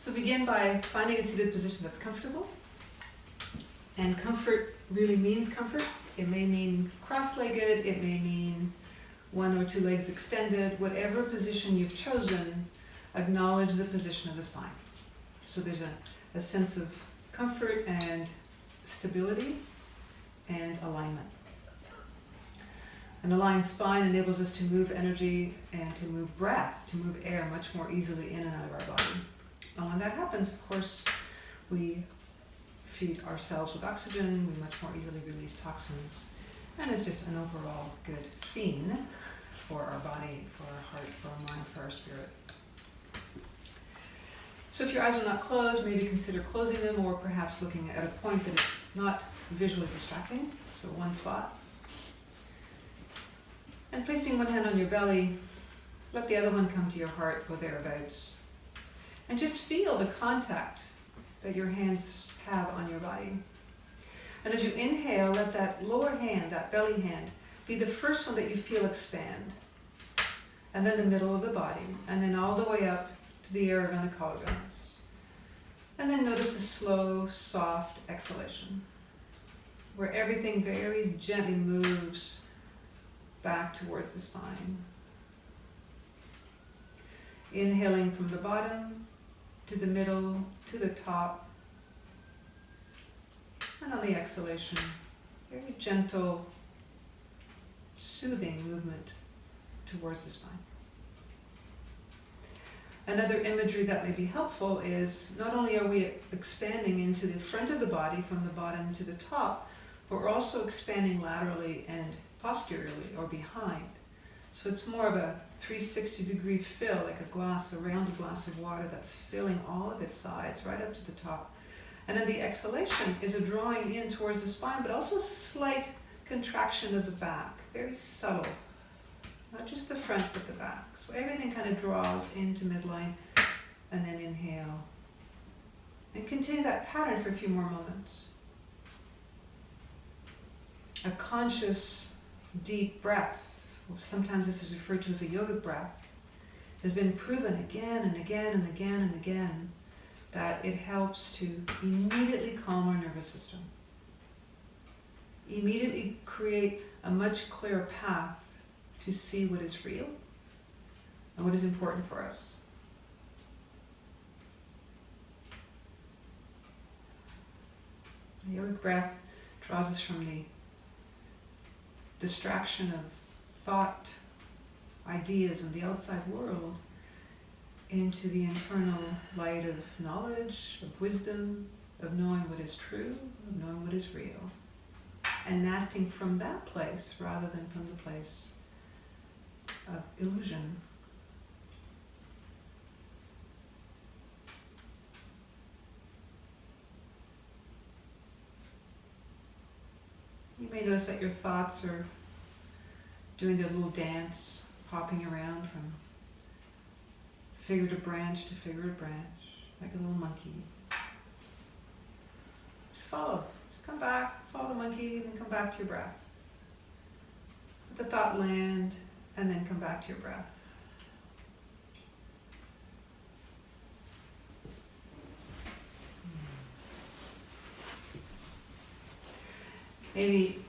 So begin by finding a seated position that's comfortable. And comfort really means comfort. It may mean cross-legged, it may mean one or two legs extended. Whatever position you've chosen, acknowledge the position of the spine. So there's a sense of comfort and stability and alignment. An aligned spine enables us to move energy and to move breath, to move air much more easily in and out of our body. And when that happens, of course, we feed our cells with oxygen, we much more easily release toxins, and it's just an overall good scene for our body, for our heart, for our mind, for our spirit. So if your eyes are not closed, maybe consider closing them, or perhaps looking at a point that is not visually distracting, so one spot. And placing one hand on your belly, let the other one come to your heart or thereabouts. And just feel the contact that your hands have on your body. And as you inhale, let that lower hand, that belly hand, be the first one that you feel expand. And then the middle of the body, and then all the way up to the area around the collarbones. And then notice a slow, soft exhalation, where everything very gently moves back towards the spine. Inhaling from the bottom to the middle, to the top. And on the exhalation, very gentle, soothing movement towards the spine. Another imagery that may be helpful is not only are we expanding into the front of the body from the bottom to the top, but we're also expanding laterally and posteriorly or behind. So it's more of a 360-degree fill, like a round glass of water that's filling all of its sides right up to the top. And then the exhalation is a drawing in towards the spine, but also a slight contraction of the back, very subtle. Not just the front, but the back. So everything kind of draws into midline, and then inhale. And continue that pattern for a few more moments. A conscious, deep breath, sometimes this is referred to as a yogic breath, has been proven again and again and again and again that it helps to immediately calm our nervous system. Immediately create a much clearer path to see what is real and what is important for us. The yogic breath draws us from the distraction of thought, ideas, and the outside world into the internal light of knowledge, of wisdom, of knowing what is true, of knowing what is real, and acting from that place rather than from the place of illusion. You may notice that your thoughts are doing their little dance, hopping around from figure to branch to figure to branch, like a little monkey. Follow. Just come back, follow the monkey, then come back to your breath. Let the thought land, and then come back to your breath. Maybe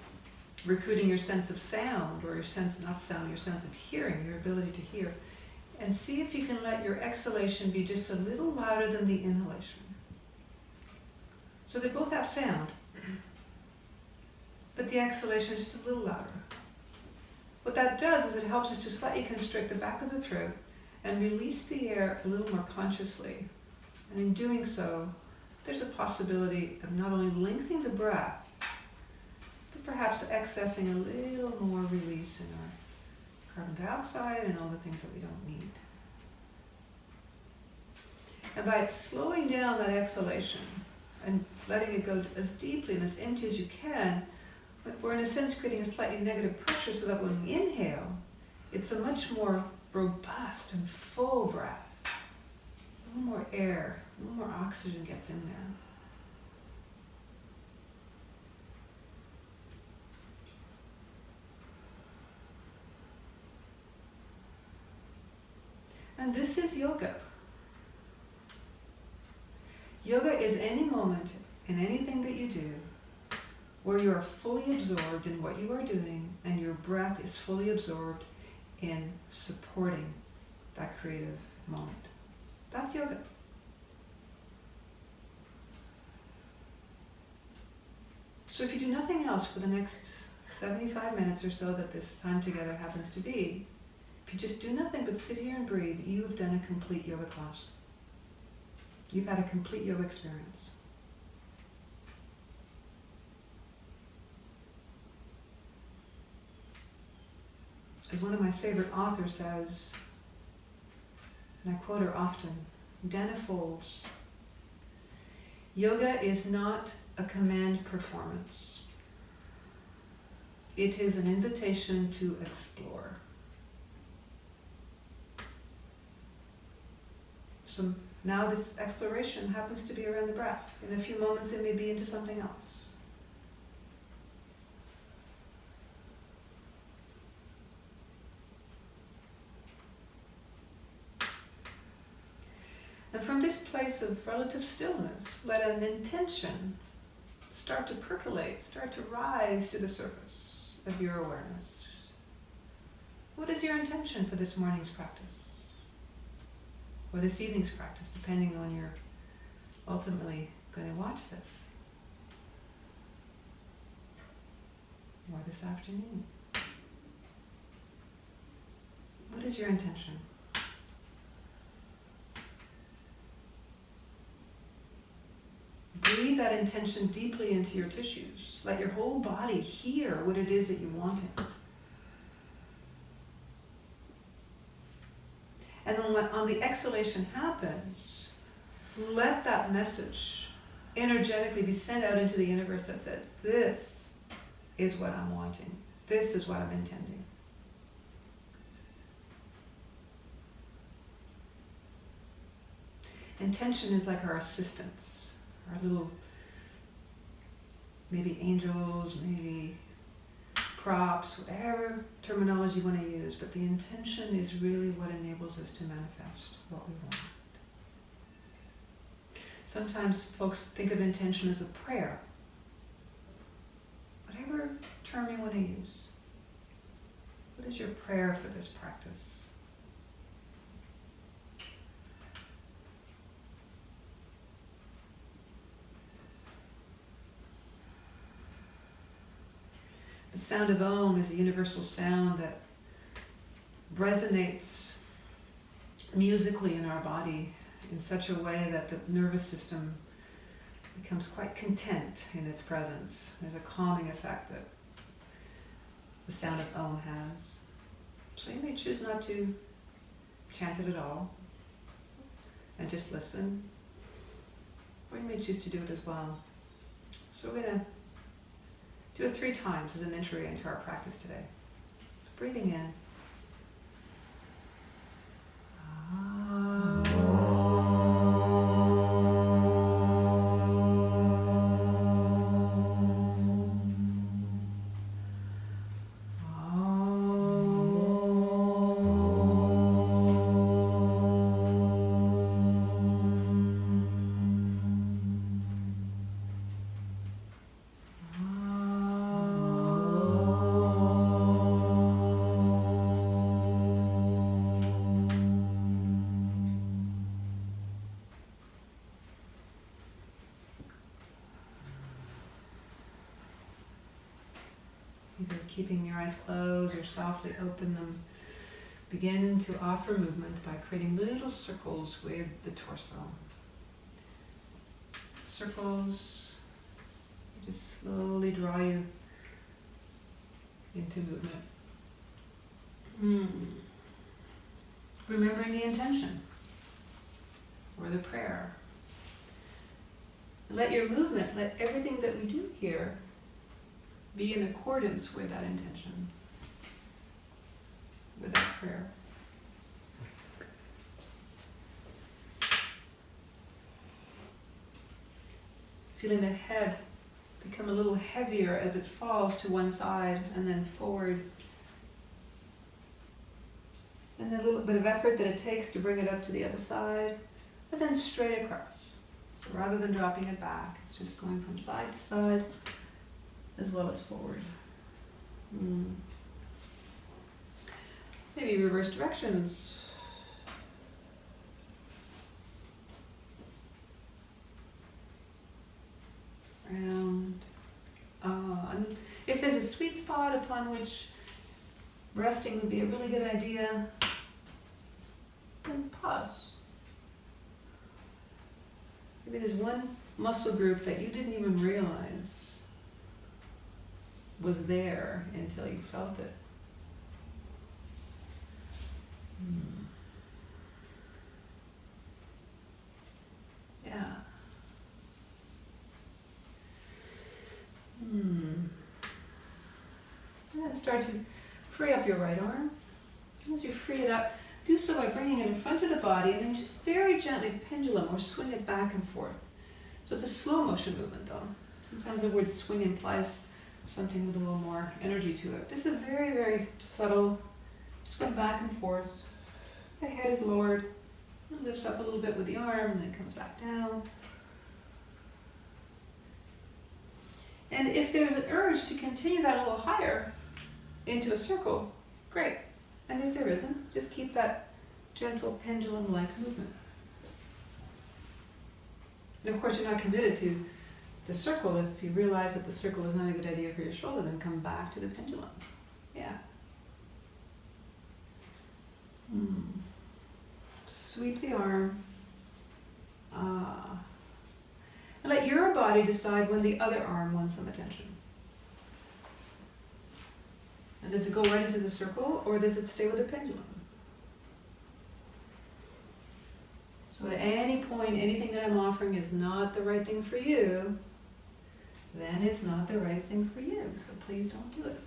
recruiting your sense of sound, or your sense, not sound, your sense of hearing, your ability to hear. And see if you can let your exhalation be just a little louder than the inhalation. So they both have sound, but the exhalation is just a little louder. What that does is it helps us to slightly constrict the back of the throat and release the air a little more consciously. And in doing so, there's a possibility of not only lengthening the breath, but perhaps accessing a little more release in our carbon dioxide and all the things that we don't need. And by slowing down that exhalation and letting it go as deeply and as empty as you can, we're in a sense creating a slightly negative pressure so that when we inhale, it's a much more robust and full breath. A little more air, a little more oxygen gets in there. And this is yoga. Yoga is any moment in anything that you do where you are fully absorbed in what you are doing and your breath is fully absorbed in supporting that creative moment. That's yoga. So if you do nothing else for the next 75 minutes or so that this time together happens to be, if you just do nothing but sit here and breathe, you have done a complete yoga class. You've had a complete yoga experience. As one of my favorite authors says, and I quote her often, Dana Folds, yoga is not a command performance. It is an invitation to explore. So now this exploration happens to be around the breath. In a few moments it may be into something else. And from this place of relative stillness, let an intention start to percolate, start to rise to the surface of your awareness. What is your intention for this morning's practice? Or this evening's practice, depending on you're ultimately going to watch this. Or this afternoon. What is your intention? Breathe that intention deeply into your tissues. Let your whole body hear what it is that you want it. And then when on the exhalation happens, let that message energetically be sent out into the universe that says, this is what I'm wanting. This is what I'm intending. Intention is like our assistants. Our little, maybe angels, maybe props, whatever terminology you want to use, but the intention is really what enables us to manifest what we want. Sometimes folks think of intention as a prayer. Whatever term you want to use. What is your prayer for this practice? The sound of Om is a universal sound that resonates musically in our body in such a way that the nervous system becomes quite content in its presence. There's a calming effect that the sound of Om has. So you may choose not to chant it at all and just listen, or you may choose to do it as well. So we're going to do it 3 times as an entry into our practice today. Breathing in. Either keeping your eyes closed or softly open them. Begin to offer movement by creating little circles with the torso. Circles just slowly draw you into movement. Remembering the intention or the prayer. Let your movement, let everything that we do here be in accordance with that intention, with that prayer. Feeling the head become a little heavier as it falls to one side and then forward. And a little bit of effort that it takes to bring it up to the other side, and then straight across. So Rather than dropping it back, it's just going from side to side as well as forward. Maybe reverse directions. Round. And if there's a sweet spot upon which resting would be a really good idea, then pause. Maybe there's one muscle group that you didn't even realize was there until you felt it. Yeah. And then start to free up your right arm. As you free it up, do so by bringing it in front of the body and then just very gently pendulum or swing it back and forth. So it's a slow motion movement though. Sometimes the word swing implies something with a little more energy to it. This is very, very subtle. Just going back and forth. The head is lowered. It lifts up a little bit with the arm and then comes back down. And if there's an urge to continue that a little higher into a circle, great. And if there isn't, just keep that gentle pendulum-like movement. And of course, you're not committed to the circle. If you realize that the circle is not a good idea for your shoulder, then come back to the pendulum. Yeah. Sweep the arm. And let your body decide when the other arm wants some attention. And does it go right into the circle, or does it stay with the pendulum? So at any point, anything that I'm offering is not the right thing for you, then it's not the right thing for you. So please don't do it.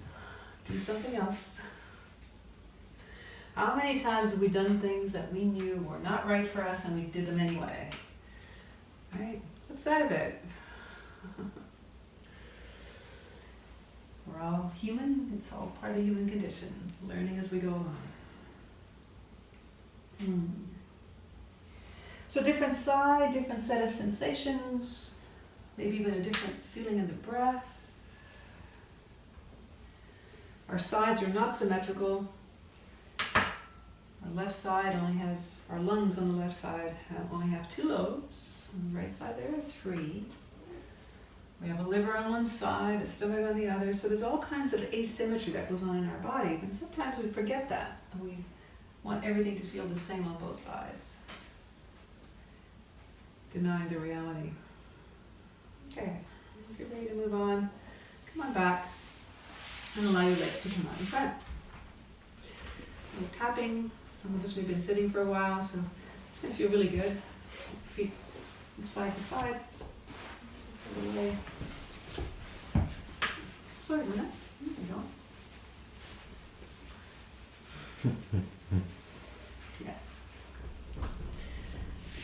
Do something else. How many times have we done things that we knew were not right for us and we did them anyway? Right? What's that about? We're all human. It's all part of the human condition. Learning as we go along. So different side, different set of sensations, maybe even a different feeling in the breath. Our sides are not symmetrical. Our left side only has, our lungs on the left side only have 2 lobes. On the right side there are 3. We have a liver on one side, a stomach on the other, so there's all kinds of asymmetry that goes on in our body, and sometimes we forget that. We want everything to feel the same on both sides. Denying the reality. Okay, if you're ready to move on, come on back and allow your legs to come out in front. We're tapping. Some of us, we've been sitting for a while, so it's going to feel really good. Feet from side to side. A little way. Sorry, Luna. You can go. Yeah.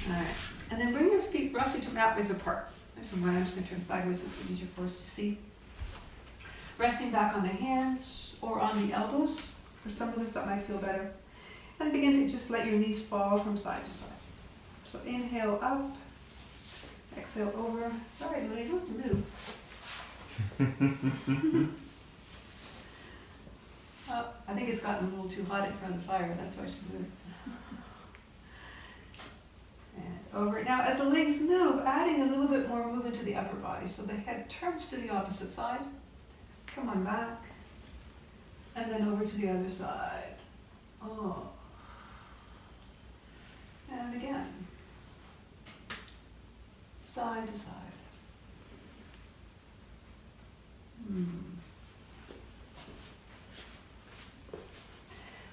Alright. And then bring your feet roughly to mat width apart. So I'm just going to turn sideways so it's easier for us to see. Resting back on the hands or on the elbows. For some of us that might feel better. And begin to just let your knees fall from side to side. So inhale up. Exhale over. Sorry, Luna, you don't have to move. I think it's gotten a little too hot in front of the fire. That's why she's moving. And over. Now, as the legs move, adding a little bit more movement to the upper body. So the head turns to the opposite side. Come on back. And then over to the other side. Oh. And again. Side to side.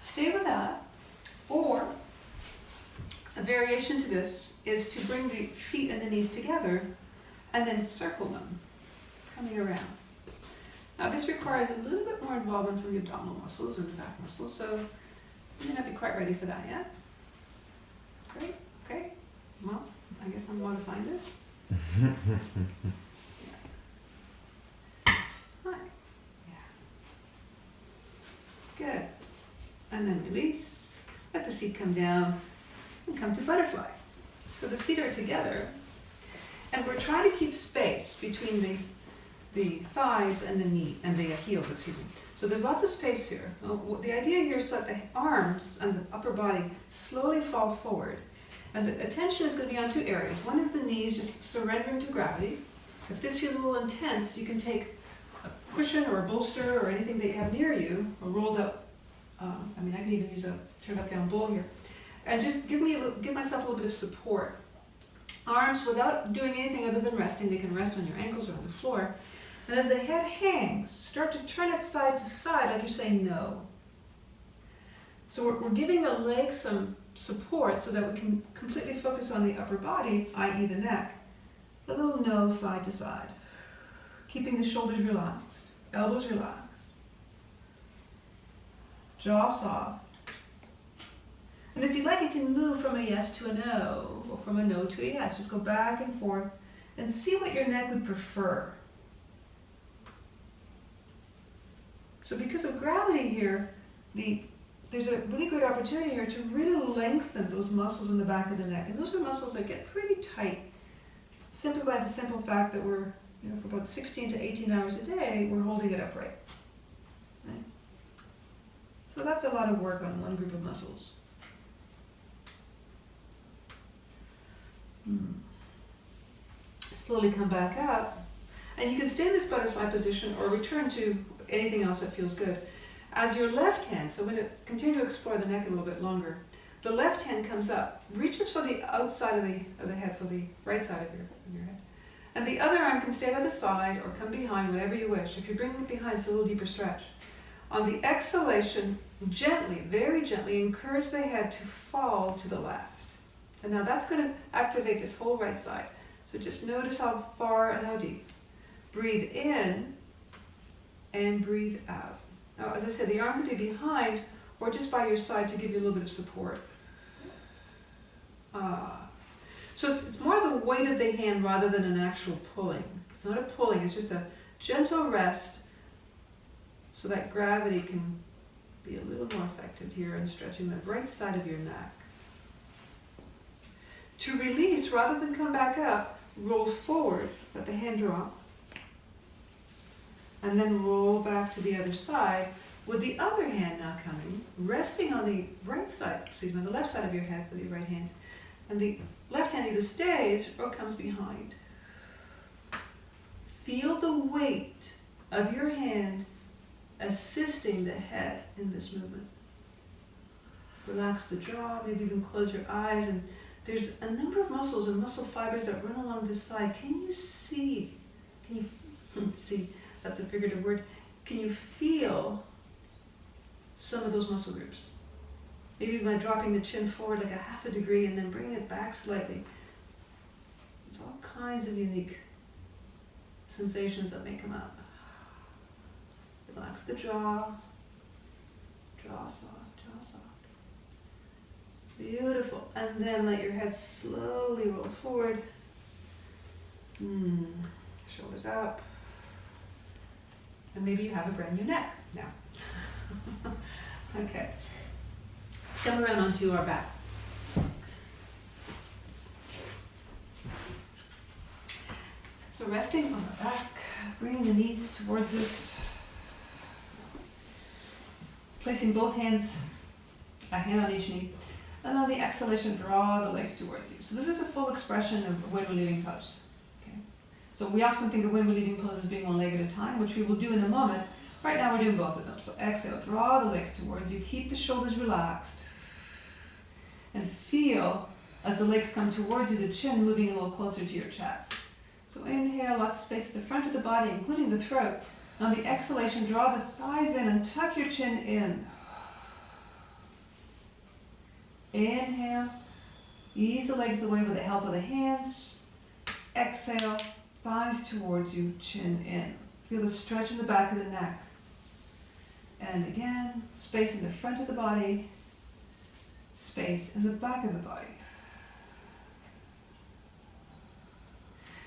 Stay with that. Or a variation to this is to bring the feet and the knees together and then circle them, coming around. Now this requires a little bit more involvement from the abdominal muscles and the back muscles, so you may not be quite ready for that yet. Great, okay. Well, I guess I'm modifying this. Hi. Yeah. Good. And then release. Let the feet come down and come to butterfly. So the feet are together. And we're trying to keep space between the thighs and the knee, and the heels, excuse me. So there's lots of space here. The idea here is that the arms and the upper body slowly fall forward. And the attention is going to be on two areas. One is the knees, just surrendering to gravity. If this feels a little intense, you can take a cushion or a bolster or anything that you have near you, or rolled up, I can even use a turned up down bowl here, and just give myself a little bit of support. Arms, without doing anything other than resting, they can rest on your ankles or on the floor. And as the head hangs, start to turn it side to side like you're saying no. So we're giving the legs some support so that we can completely focus on the upper body, i.e. the neck. A little no side to side. Keeping the shoulders relaxed, elbows relaxed, jaw soft. And if you like, you can move from a yes to a no, or from a no to a yes. Just go back and forth and see what your neck would prefer. So because of gravity here, there's a really great opportunity here to really lengthen those muscles in the back of the neck. And those are muscles that get pretty tight simply by the simple fact that we're, for about 16 to 18 hours a day, we're holding it upright. Right? So that's a lot of work on one group of muscles. Slowly come back up. And you can stay in this butterfly position or return to anything else that feels good. As your left hand, so we're going to continue to explore the neck a little bit longer, the left hand comes up, reaches for the outside of the head, so the right side of your head. And the other arm can stay by the side or come behind, whatever you wish. If you're bringing it behind, it's a little deeper stretch. On the exhalation, gently, very gently, encourage the head to fall to the left. And now that's going to activate this whole right side. So just notice how far and how deep. Breathe in and breathe out. Now, as I said, the arm could be behind or just by your side to give you a little bit of support. So it's more the weight of the hand rather than an actual pulling. It's not a pulling, it's just a gentle rest so that gravity can be a little more effective here in stretching the right side of your neck. To release, rather than come back up, roll forward, let the hand drop, and then roll back to the other side with the other hand now coming, resting on the right side, excuse me, on the left side of your head with your right hand. And the left hand either stays or comes behind. Feel the weight of your hand assisting the head in this movement. Relax the jaw, maybe even close your eyes, and there's a number of muscles and muscle fibers that run along this side. Can you see? Can you see? That's a figurative word. Can you feel some of those muscle groups? Maybe by dropping the chin forward like a half a degree and then bringing it back slightly. There's all kinds of unique sensations that may come up. Relax the jaw. Jaw soft, jaw soft. Beautiful. And then let your head slowly roll forward. Shoulders up. And maybe you have a brand new neck now. Okay. Let's come around onto our back. So resting on our back, bringing the knees towards us. Placing both hands, a hand on each knee. And on the exhalation, draw the legs towards you. So this is a full expression of wind relieving pose. Okay. So we often think of wind relieving pose as being one leg at a time, which we will do in a moment. Right now we're doing both of them. So exhale, draw the legs towards you, keep the shoulders relaxed. And feel, as the legs come towards you, the chin moving a little closer to your chest. So inhale, lots of space at the front of the body, including the throat. On the exhalation, draw the thighs in and tuck your chin in. Inhale, ease the legs away with the help of the hands. Exhale, thighs towards you, chin in. Feel the stretch in the back of the neck. And again, space in the front of the body, space in the back of the body.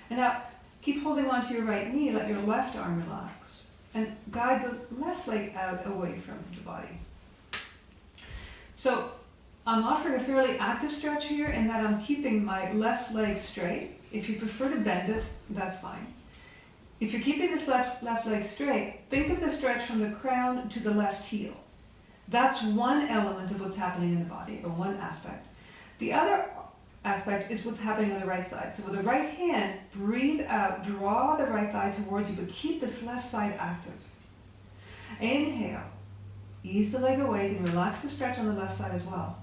And now, keep holding onto your right knee, let your left arm relax. And guide the left leg out away from the body. So, I'm offering a fairly active stretch here in that I'm keeping my left leg straight. If you prefer to bend it, that's fine. If you're keeping this left leg straight, think of the stretch from the crown to the left heel. That's one element of what's happening in the body, or one aspect. The other aspect is what's happening on the right side. So with the right hand, breathe out, draw the right thigh towards you, but keep this left side active. Inhale, ease the leg away, and relax the stretch on the left side as well.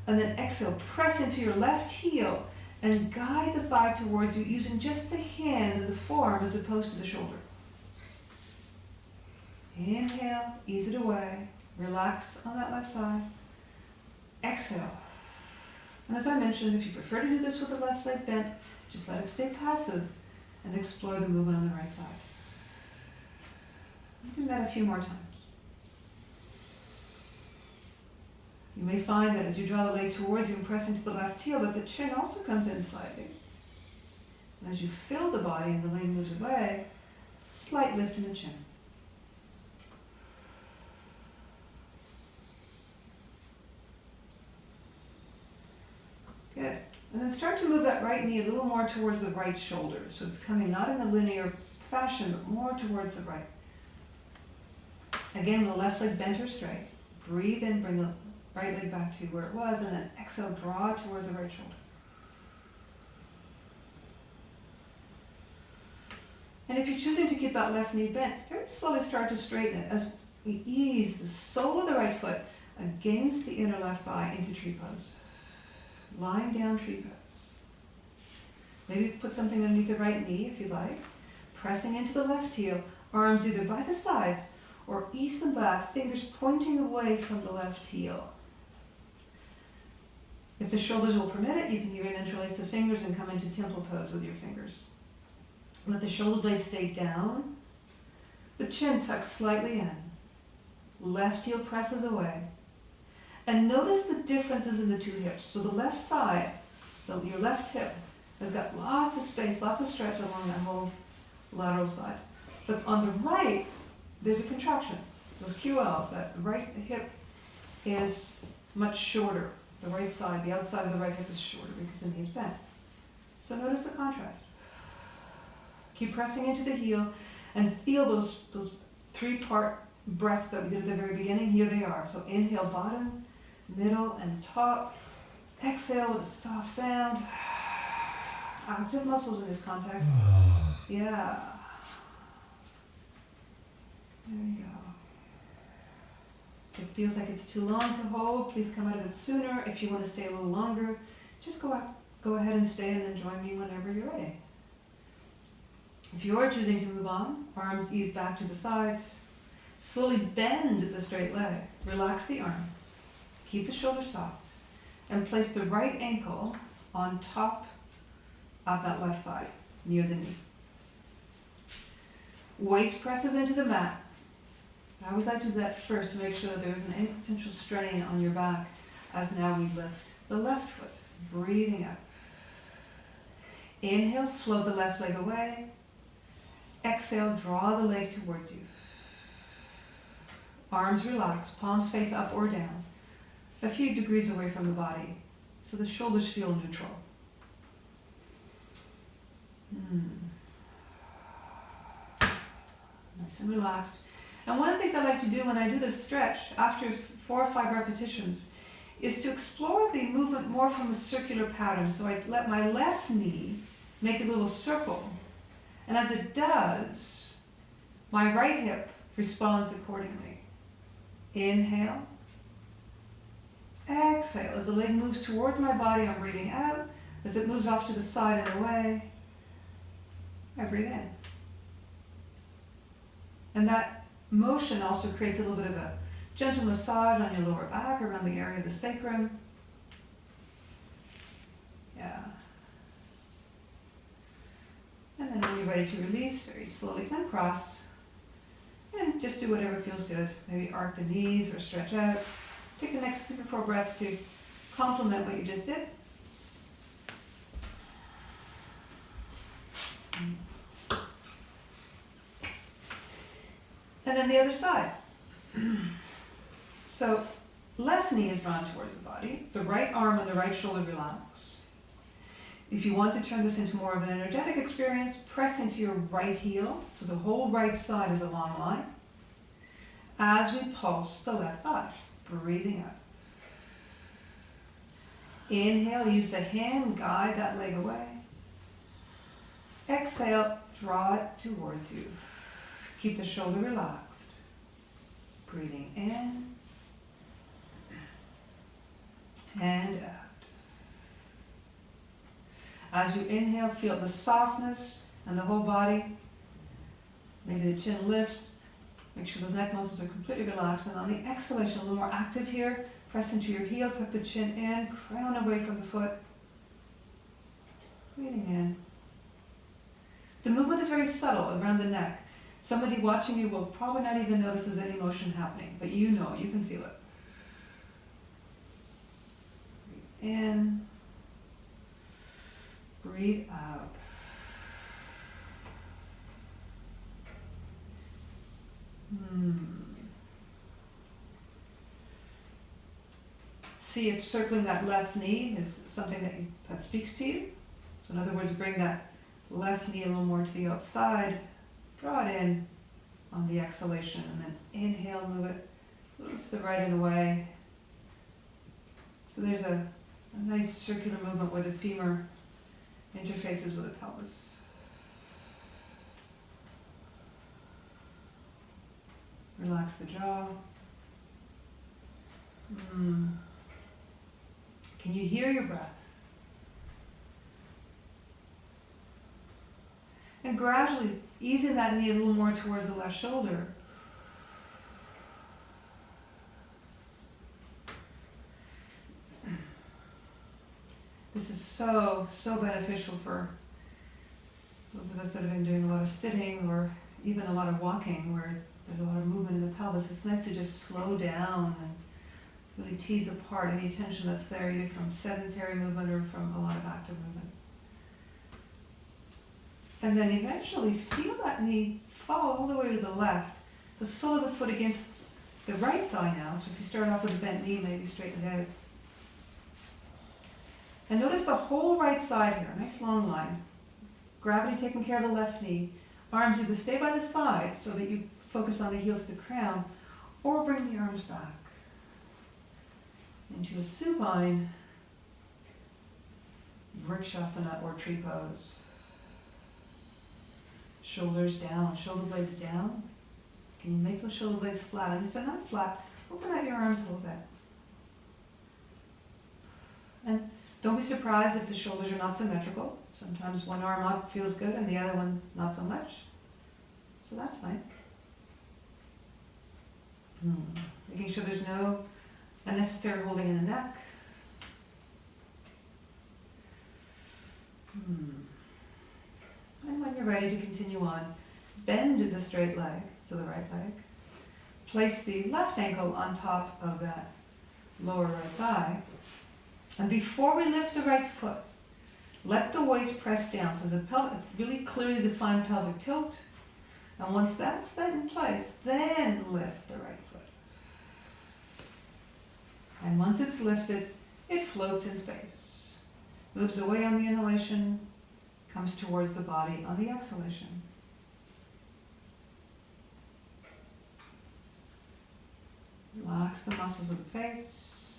And then exhale, press into your left heel and guide the thigh towards you using just the hand and the forearm as opposed to the shoulder. Inhale, ease it away, relax on that left side. Exhale. And as I mentioned, if you prefer to do this with the left leg bent, just let it stay passive and explore the movement on the right side. Do that a few more times. You may find that as you draw the leg towards you and press into the left heel, that the chin also comes in slightly. And as you fill the body and the leg moves away, slight lift in the chin. Good. And then start to move that right knee a little more towards the right shoulder. So it's coming not in a linear fashion, but more towards the right. Again, with the left leg bent or straight. Breathe in, bring the right leg back to where it was, and then exhale, draw towards the right shoulder. And if you're choosing to keep that left knee bent, very slowly start to straighten it as we ease the sole of the right foot against the inner left thigh into tree pose. Lying down tree pose. Maybe put something underneath the right knee if you like. Pressing into the left heel, arms either by the sides or ease them back, fingers pointing away from the left heel. If the shoulders will permit it, you can even interlace the fingers and come into temple pose with your fingers. Let the shoulder blades stay down. The chin tucks slightly in. Left heel presses away. And notice the differences in the two hips. So the left side, your left hip, has got lots of space, lots of stretch along that whole lateral side. But on the right, there's a contraction. Those QLs, that right hip is much shorter. The right side, the outside of the right hip is shorter because the knee is bent. So notice the contrast. Keep pressing into the heel and feel those three-part breaths that we did at the very beginning. Here they are. So inhale, bottom, middle, and top. Exhale with a soft sound. Active muscles in this context. Yeah. There you go. If it feels like it's too long to hold, please come out of it sooner. If you want to stay a little longer, just go ahead and stay and then join me whenever you're ready. If you are choosing to move on, arms ease back to the sides. Slowly bend the straight leg. Relax the arms. Keep the shoulders soft. And place the right ankle on top of that left thigh, near the knee. Waist presses into the mat. I always like to do that first to make sure that there isn't any potential strain on your back as now we lift the left foot. Breathing out. Inhale, float the left leg away. Exhale, draw the leg towards you. Arms relax, palms face up or down, a few degrees away from the body, so the shoulders feel neutral. Nice and relaxed. And one of the things I like to do when I do this stretch, after 4 or 5 repetitions, is to explore the movement more from a circular pattern. So I let my left knee make a little circle. And as it does, my right hip responds accordingly. Inhale. Exhale. As the leg moves towards my body, I'm breathing out. As it moves off to the side and away, I breathe in. And that motion also creates a little bit of a gentle massage on your lower back, around the area of the sacrum. Yeah. And then when you're ready to release, very slowly uncross. And just do whatever feels good. Maybe arc the knees or stretch out. Take the next 3 or 4 breaths to complement what you just did. And then the other side. So left knee is drawn towards the body. The right arm and the right shoulder relax. If you want to turn this into more of an energetic experience, press into your right heel, so the whole right side is a long line, as we pulse the left thigh, breathing out. Inhale, use the hand, guide that leg away. Exhale, draw it towards you. Keep the shoulder relaxed. Breathing in and out. As you inhale, feel the softness and the whole body. Maybe the chin lifts. Make sure those neck muscles are completely relaxed. And on the exhalation, a little more active here. Press into your heel, tuck the chin in, crown away from the foot. Breathing in. The movement is very subtle around the neck. Somebody watching you will probably not even notice there's any motion happening, but you know, you can feel it. Breathe in. Breathe out. See if circling that left knee is something that speaks to you. So in other words, bring that left knee a little more to the outside. Draw it in on the exhalation, and then inhale, move it to the right and away. So there's a nice circular movement where the femur interfaces with the pelvis. Relax the jaw. Can you hear your breath? And gradually easing that knee a little more towards the left shoulder. This is so beneficial for those of us that have been doing a lot of sitting or even a lot of walking where there's a lot of movement in the pelvis. It's nice to just slow down and really tease apart any tension that's there, either from sedentary movement or from a lot of active movement. And then eventually feel that knee fall all the way to the left, the sole of the foot against the right thigh now. So if you start off with a bent knee, maybe straighten it out. And notice the whole right side here, nice long line. Gravity taking care of the left knee. Arms either stay by the side so that you focus on the heel to the crown, or bring the arms back into a supine, vrikshasana or tree pose. Shoulders down, shoulder blades down. Can you make those shoulder blades flat? And if they're not flat, open out your arms a little bit. And don't be surprised if the shoulders are not symmetrical. Sometimes one arm up feels good and the other one not so much. So that's fine. Making sure there's no unnecessary holding in the neck. And when you're ready to continue on, bend the straight leg, so the right leg. Place the left ankle on top of that lower right thigh. And before we lift the right foot, let the waist press down. So there's a really clearly defined pelvic tilt. And once that's in place, then lift the right foot. And once it's lifted, it floats in space. Moves away on the inhalation, comes towards the body on the exhalation. Relax the muscles of the face.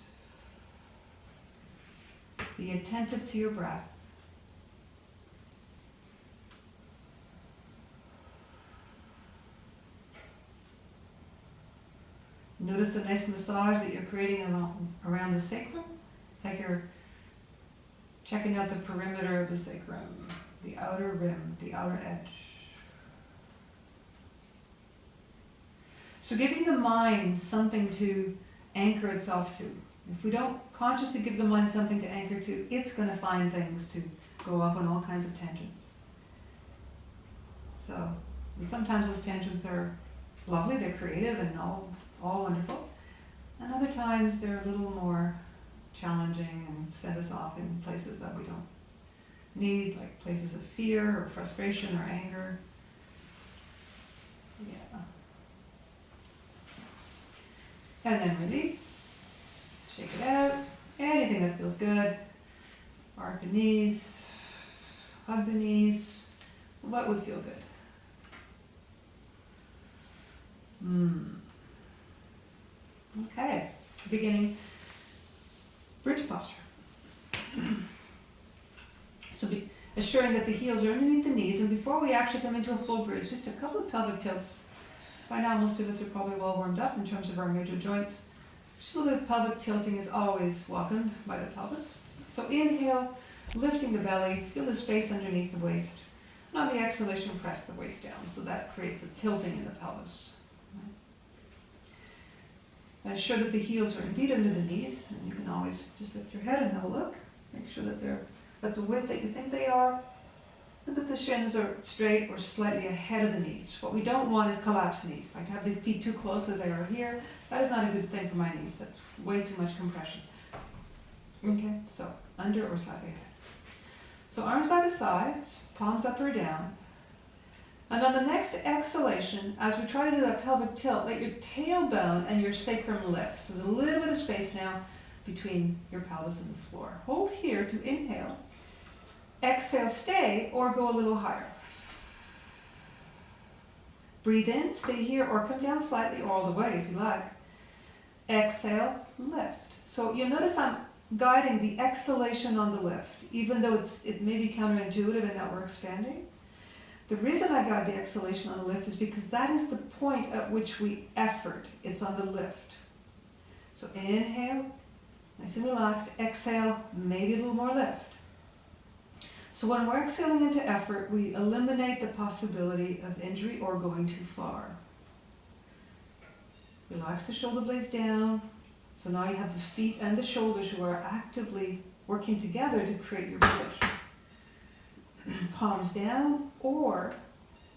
Be attentive to your breath. Notice the nice massage that you're creating around the sacrum. It's like you're checking out the perimeter of the sacrum, the outer rim, the outer edge. So giving the mind something to anchor itself to. If we don't consciously give the mind something to anchor to, it's going to find things to go off on all kinds of tangents. So, and sometimes those tangents are lovely, they're creative and all wonderful. And other times they're a little more challenging and send us off in places that we don't need, like places of fear or frustration or anger. Yeah. And then release, shake it out. Anything that feels good. Arc the knees. Hug the knees. What would feel good? Okay, beginning bridge posture. So assuring that the heels are underneath the knees, and before we actually come into a full bridge, just a couple of pelvic tilts. By now most of us are probably well warmed up in terms of our major joints. Just a little bit of pelvic tilting is always welcomed by the pelvis. So inhale, lifting the belly, feel the space underneath the waist. And on the exhalation, press the waist down, so that creates a tilting in the pelvis. Now ensure that the heels are indeed under the knees, and you can always just lift your head and have a look. Make sure that they're at the width that you think they are, and that the shins are straight or slightly ahead of the knees. What we don't want is collapsed knees, like to have the feet too close as they are here. That is not a good thing for my knees. That's way too much compression. Okay, so under or slightly ahead. So arms by the sides, palms up or down. And on the next exhalation, as we try to do that pelvic tilt, let your tailbone and your sacrum lift. So there's a little bit of space now between your pelvis and the floor. Hold here to inhale. Exhale, stay, or go a little higher. Breathe in, stay here, or come down slightly, or all the way if you like. Exhale, lift. So you'll notice I'm guiding the exhalation on the lift, even though it may be counterintuitive in that we're expanding. The reason I guide the exhalation on the lift is because that is the point at which we effort. It's on the lift. So inhale, nice and relaxed. Exhale, maybe a little more lift. So when we're exhaling into effort, we eliminate the possibility of injury or going too far. Relax the shoulder blades down. So now you have the feet and the shoulders who are actively working together to create your bridge. Palms down, or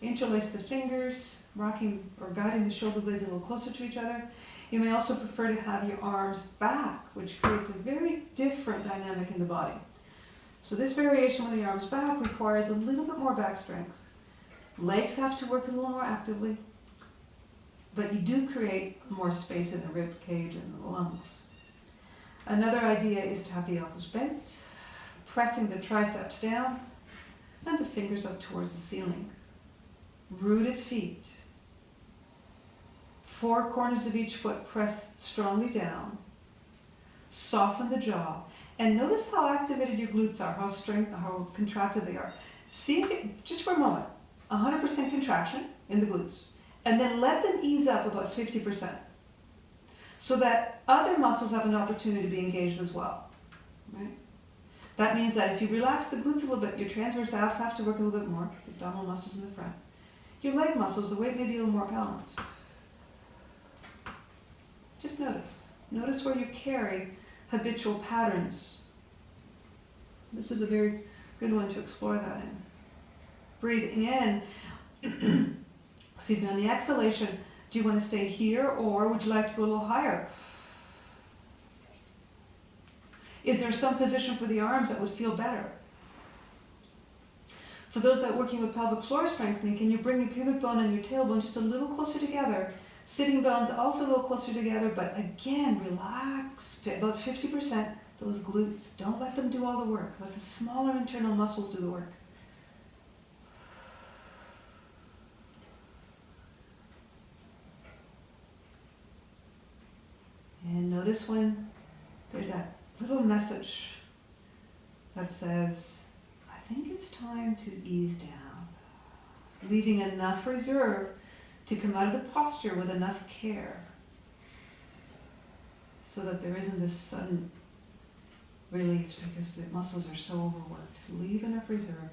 interlace the fingers, rocking or guiding the shoulder blades a little closer to each other. You may also prefer to have your arms back, which creates a very different dynamic in the body. So this variation with the arms back requires a little bit more back strength. Legs have to work a little more actively, but you do create more space in the rib cage and the lungs. Another idea is to have the elbows bent, pressing the triceps down, and the fingers up towards the ceiling. Rooted feet. Four corners of each foot press strongly down. Soften the jaw. And notice how activated your glutes are, how contracted they are. See if it, just for a moment, 100% contraction in the glutes. And then let them ease up about 50%. So that other muscles have an opportunity to be engaged as well. Right? That means that if you relax the glutes a little bit, your transverse abs have to work a little bit more, the abdominal muscles in the front. Your leg muscles, the weight may be a little more balanced. Just notice. Notice where you carry habitual patterns. This is a very good one to explore that in. Breathing in, excuse me, on the exhalation, do you want to stay here or would you like to go a little higher? Is there some position for the arms that would feel better? For those that are working with pelvic floor strengthening, can you bring your pubic bone and your tailbone just a little closer together? Sitting bones also a little closer together, but again, relax, about 50%, those glutes. Don't let them do all the work. Let the smaller internal muscles do the work. And notice when there's that little message that says, I think it's time to ease down, leaving enough reserve to come out of the posture with enough care so that there isn't this sudden release because the muscles are so overworked. Leave enough reserve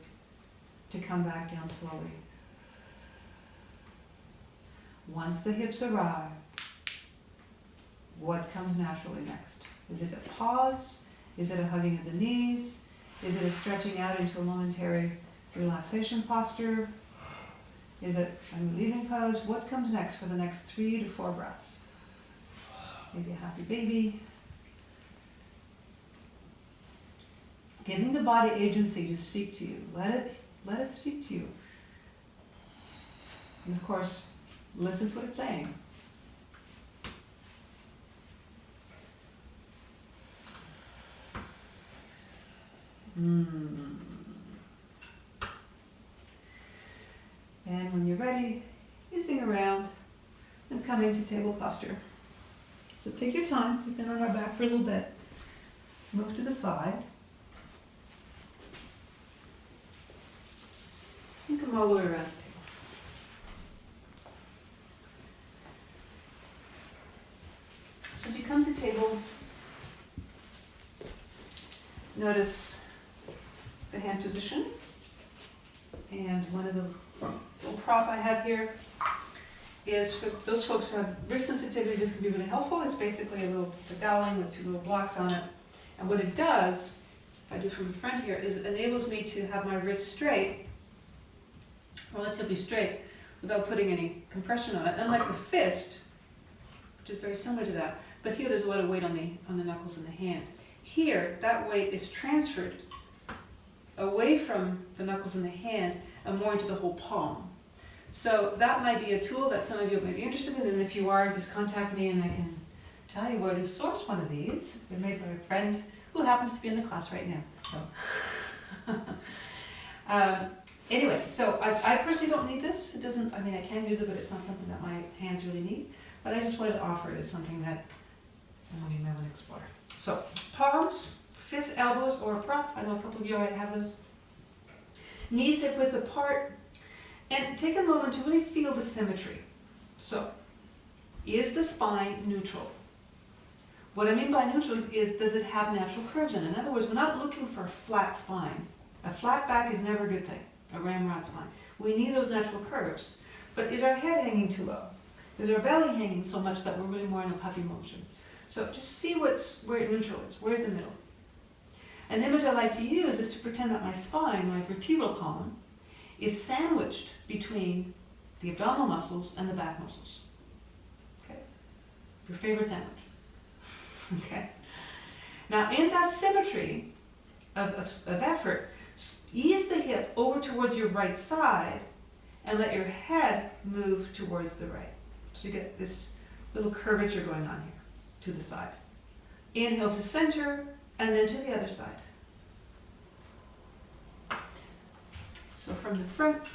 to come back down slowly. Once the hips arrive, what comes naturally next? Is it a pause? Is it a hugging of the knees? Is it a stretching out into a momentary relaxation posture? Is it a relieving pose? What comes next for the next 3 to 4 breaths? Maybe a happy baby. Giving the body agency to speak to you. Let it speak to you. And of course, listen to what it's saying. and come into table posture. So take your time, we've been on our back for a little bit. Move to the side. And come all the way around the table. So as you come to table, notice the hand position. And one of the little prop I have here is for those folks who have wrist sensitivities. This can be really helpful. It's basically a little piece of dowling with two little blocks on it. And what it does, if I do from the front here, is it enables me to have my wrist straight, relatively straight, without putting any compression on it. Unlike a fist, which is very similar to that, but here there's a lot of weight on the knuckles in the hand. Here, that weight is transferred away from the knuckles in the hand and more into the whole palm. So that might be a tool that some of you may be interested in, and if you are, just contact me and I can tell you where to source one of these. They're made by a friend who happens to be in the class right now. So, anyway, so I personally don't need this. It doesn't, I mean, I can use it, but it's not something that my hands really need. But I just wanted to offer it as something that some of you may want to explore. So, palms, fists, elbows, or a prop. I know a couple of you already have those. Knees hip width apart. And take a moment to really feel the symmetry. So, is the spine neutral? What I mean by neutral is does it have natural curves in it? In other words, we're not looking for a flat spine. A flat back is never a good thing, a ramrod spine. We need those natural curves. But is our head hanging too low? Is our belly hanging so much that we're really more in a puppy motion? So just see where neutral is. Where's the middle? An image I like to use is to pretend that my spine, my vertebral column, is sandwiched between the abdominal muscles and the back muscles. Okay? Your favorite sandwich. Okay? Now in that symmetry of effort, ease the hip over towards your right side and let your head move towards the right. So you get this little curvature going on here to the side. Inhale to center and then to the other side. So from the front,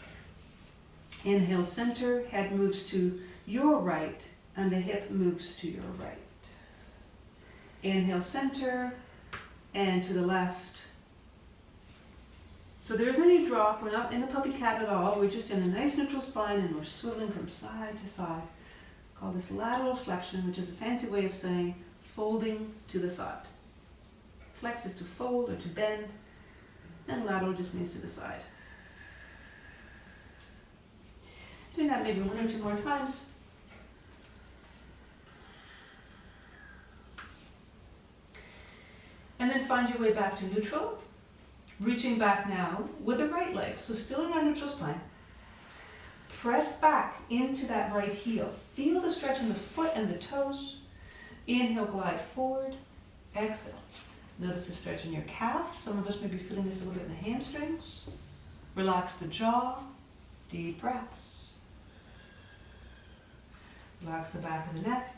inhale center, head moves to your right and the hip moves to your right. Inhale center and to the left. So there isn't any drop, we're not in a puppy cat at all, we're just in a nice neutral spine and we're swiveling from side to side. Call this lateral flexion, which is a fancy way of saying folding to the side. Flex is to fold or to bend, and lateral just means to the side. Doing that maybe one or two more times. And then find your way back to neutral. Reaching back now with the right leg, so still in our neutral spine. Press back into that right heel. Feel the stretch in the foot and the toes. Inhale, glide forward. Exhale. Notice the stretch in your calf. Some of us may be feeling this a little bit in the hamstrings. Relax the jaw. Deep breaths. Relax the back of the neck.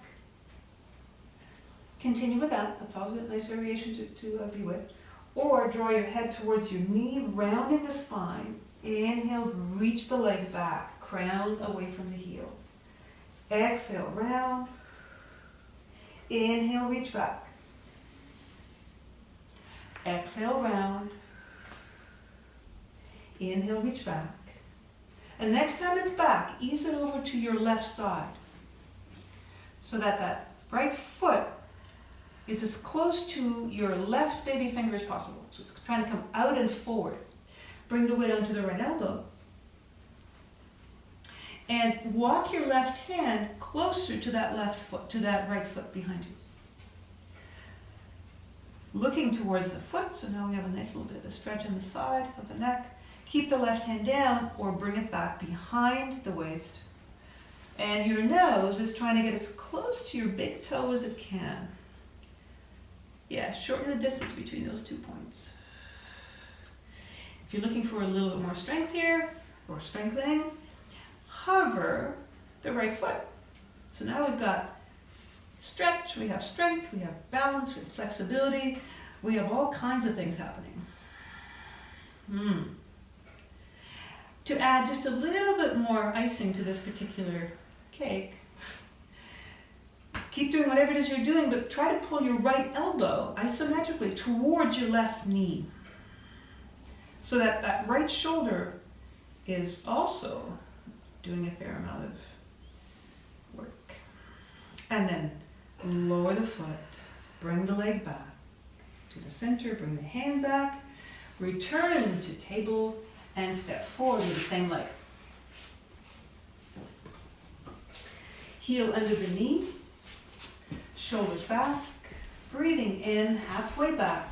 Continue with that. That's always a nice variation to be with. Or draw your head towards your knee, rounding the spine. Inhale, reach the leg back, crown away from the heel. Exhale, round. Inhale, reach back. Exhale, round. Inhale, reach back. And next time it's back, ease it over to your left side. So that that right foot is as close to your left baby finger as possible. So it's trying to come out and forward. Bring the weight onto the right elbow. And walk your left hand closer to that left foot, to that right foot behind you. Looking towards the foot, so now we have a nice little bit of a stretch in the side of the neck. Keep the left hand down or bring it back behind the waist. And your nose is trying to get as close to your big toe as it can. Yeah, shorten the distance between those 2 points. If you're looking for a little bit more strength here, or strengthening, hover the right foot. So now we've got stretch, we have strength, we have balance, we have flexibility, we have all kinds of things happening. To add just a little bit more icing to this particular cake, Keep doing whatever it is you're doing, but try to pull your right elbow isometrically towards your left knee. So that that right shoulder is also doing a fair amount of work. And then lower the foot, bring the leg back to the center, bring the hand back, return to table, and step forward with the same leg. Heel under the knee, shoulders back, breathing in halfway back.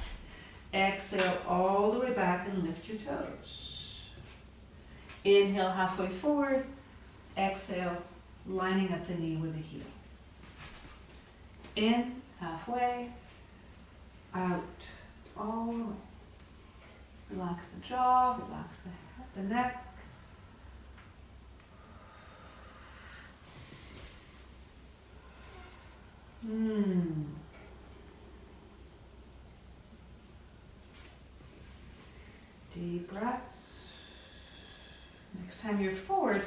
Exhale all the way back and lift your toes. Inhale halfway forward, exhale, lining up the knee with the heel. In, halfway, out, all the way. Relax the jaw, relax the neck. Deep breaths. Next time you're forward,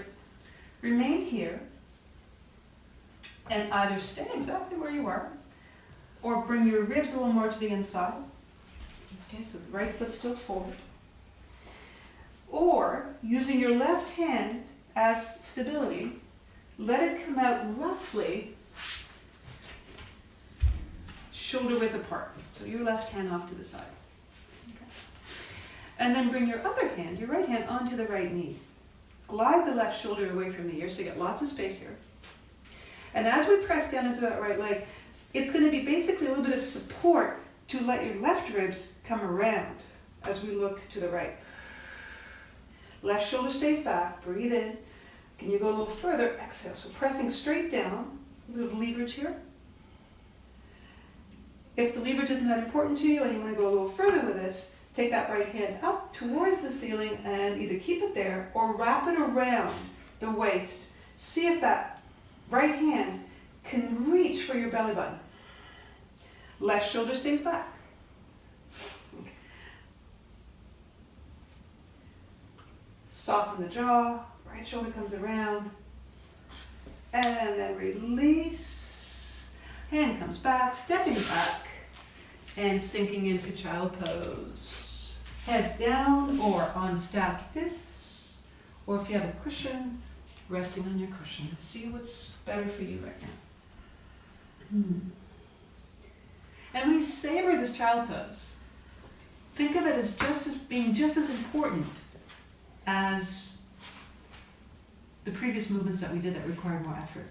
remain here and either stay exactly where you are or bring your ribs a little more to the inside. Okay, so the right foot still forward. Or using your left hand as stability, let it come out roughly shoulder width apart. So your left hand off to the side. Okay. And then bring your other hand, your right hand, onto the right knee. Glide the left shoulder away from the ear so you get lots of space here. And as we press down into that right leg, it's going to be basically a little bit of support to let your left ribs come around as we look to the right. Left shoulder stays back, breathe in. Can you go a little further? Exhale. So pressing straight down, a little leverage here. If the leverage isn't that important to you and you want to go a little further with this, take that right hand up towards the ceiling and either keep it there or wrap it around the waist. See if that right hand can reach for your belly button. Left shoulder stays back. Soften the jaw, right shoulder comes around, and then release. Hand comes back, stepping back, and sinking into child pose. Head down or on stacked fists, or if you have a cushion, resting on your cushion. See what's better for you right now. And we savor this child pose. Think of it as being just as important as the previous movements that we did that required more effort.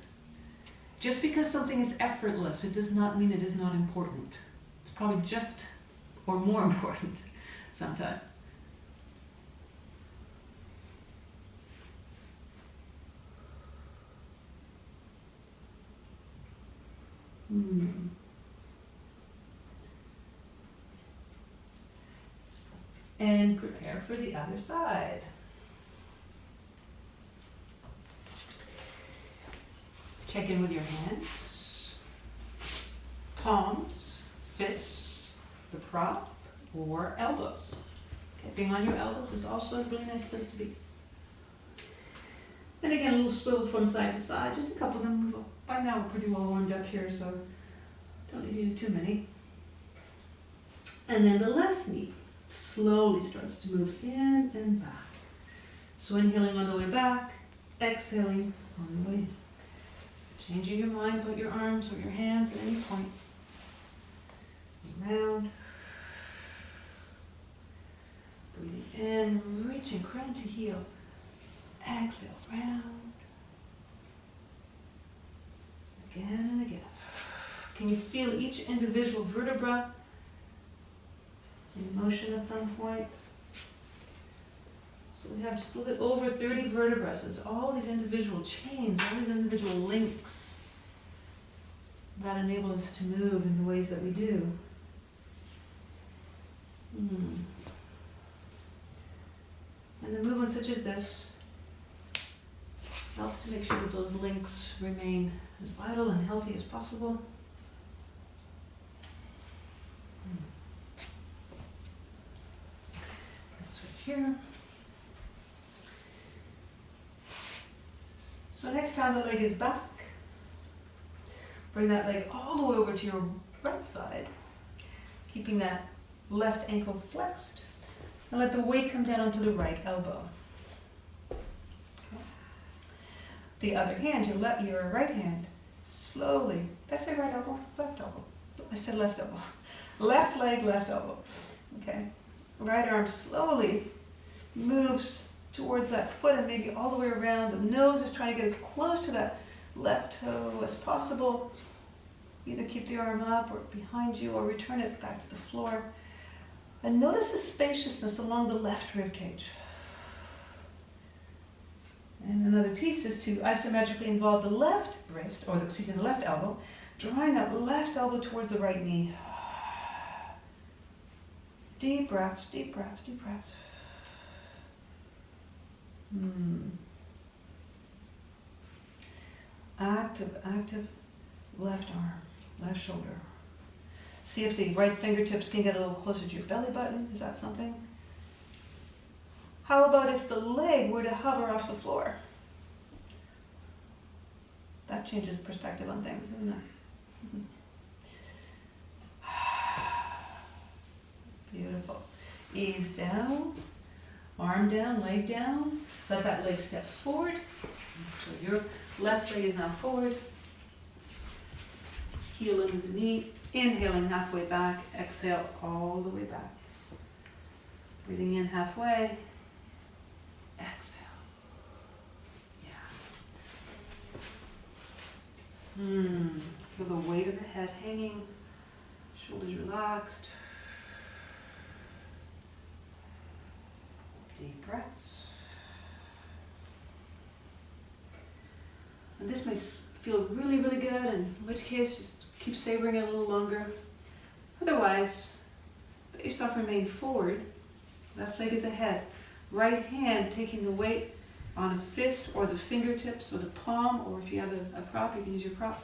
Just because something is effortless, it does not mean it is not important. It's probably just or more important sometimes. And prepare for the other side. Check in with your hands, palms, fists, the prop, or elbows. Okay, being on your elbows is also a really nice place to be. And again, a little swivel from side to side, just a couple of them. By now we're pretty well warmed up here, so don't need to do too many. And then the left knee slowly starts to move in and back. So inhaling on the way back, exhaling on the way in. Changing your mind about your arms or your hands at any point. Round. Breathing in, reaching crown to heel. Exhale, round. Again and again. Can you feel each individual vertebra in motion at some point? So we have just a little bit over 30 vertebrae. So it's all these individual chains, all these individual links that enable us to move in the ways that we do. And a movement such as this helps to make sure that those links remain as vital and healthy as possible. That's right here. So next time the leg is back, Bring that leg all the way over to your right side, keeping that left ankle flexed. And let the weight come down onto the right elbow. The other hand, your right hand, slowly. Did I say right elbow? Left elbow. I said left elbow. Left leg, left elbow. Okay. Right arm slowly moves towards that foot and maybe all the way around. The nose is trying to get as close to that left toe as possible. Either keep the arm up or behind you or return it back to the floor. And notice the spaciousness along the left rib cage. And another piece is to isometrically involve the left wrist, or the left elbow, drawing that left elbow towards the right knee. Deep breaths, deep breaths, deep breaths. Active left arm, left shoulder. See if the right fingertips can get a little closer to your belly button. Is that something? How about if the leg were to hover off the floor? That changes perspective on things, doesn't it? Beautiful. Ease down, arm down, leg down. Let that leg step forward. So your left leg is now forward. Heel into the knee. Inhaling halfway back. Exhale all the way back. Breathing in halfway. Exhale. Yeah. Feel the weight of the head hanging. Shoulders relaxed. Deep breaths. And this may feel really, really good, in which case just keep savoring it a little longer. Otherwise, let yourself remain forward. Left leg is ahead. Right hand taking the weight on a fist or the fingertips or the palm, or if you have a prop, you can use your prop.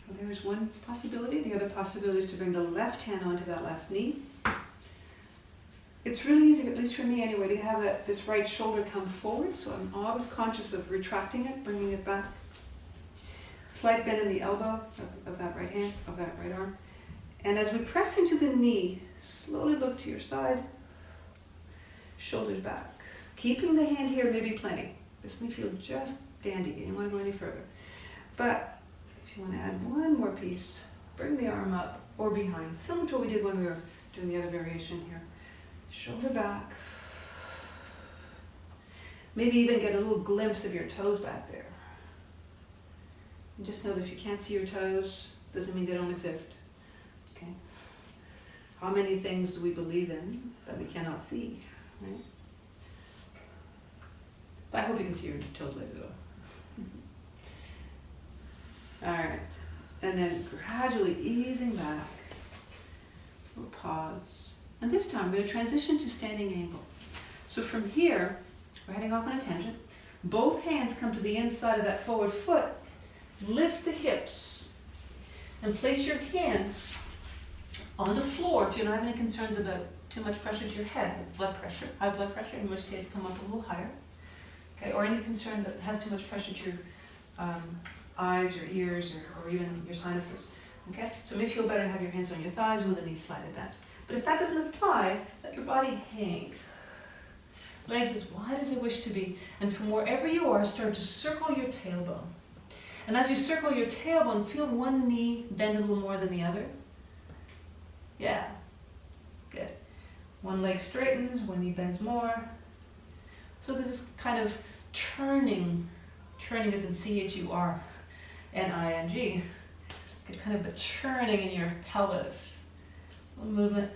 So there's one possibility. The other possibility is to bring the left hand onto that left knee. It's really easy, at least for me anyway, to have this right shoulder come forward, so I'm always conscious of retracting it, bringing it back. Slight bend in the elbow of that right hand, of that right arm. And as we press into the knee, slowly look to your side, shoulders back. Keeping the hand here may be plenty. This may feel just dandy, you don't want to go any further. But if you want to add one more piece, bring the arm up or behind, similar to what we did when we were doing the other variation here. Shoulder back. Maybe even get a little glimpse of your toes back there. And just know that if you can't see your toes, doesn't mean they don't exist. Okay? How many things do we believe in that we cannot see? Right? But I hope you can see your toes later though. Alright. And then gradually easing back. We'll pause. And this time we're going to transition to standing angle. So from here, we're heading off on a tangent. Both hands come to the inside of that forward foot. Lift the hips and place your hands on the floor if you don't have any concerns about too much pressure to your head, blood pressure, high blood pressure, in which case come up a little higher. Okay, or any concern that has too much pressure to your eyes, your ears, or even your sinuses. Okay, so it may feel better to have your hands on your thighs with the knees slightly bent. But if that doesn't apply, let your body hang. Legs as wide as they wish to be. And from wherever you are, start to circle your tailbone. And as you circle your tailbone, feel one knee bend a little more than the other. Yeah. Good. One leg straightens, one knee bends more. So there's this kind of turning. Turning is in C-H-U-R-N-I-N-G. Get kind of the churning in your pelvis. A little movement.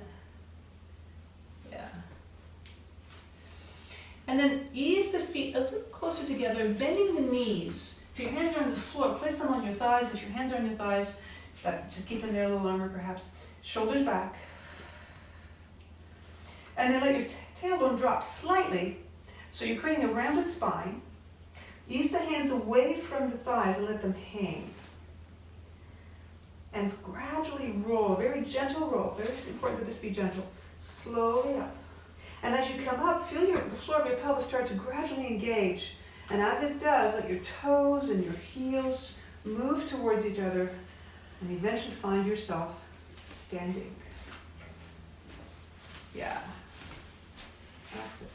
Yeah. And then ease the feet a little closer together, bending the knees. If your hands are on the floor, place them on your thighs. If your hands are on your thighs, just keep them there a little longer perhaps. Shoulders back. And then let your tailbone drop slightly, so you're creating a rounded spine. Ease the hands away from the thighs and let them hang. And gradually roll, very gentle roll. Very important that this be gentle. Slowly up. And as you come up, feel the floor of your pelvis start to gradually engage. And as it does, let your toes and your heels move towards each other and eventually find yourself standing. Yeah. That's it.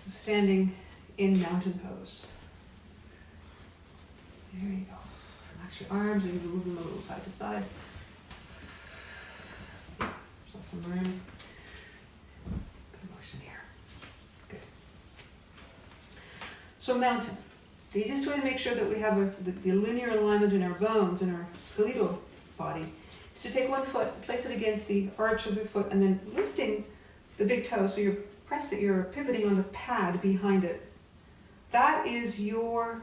So standing in mountain pose. There you go. Relax your arms and you can move them a little side to side. So some room. Good motion here. Good. So mountain. The easiest way to make sure that we have the linear alignment in our bones, in our skeletal body, is to take one foot, place it against the arch of your foot, and then lifting the big toe, so you're pivoting on the pad behind it. That is your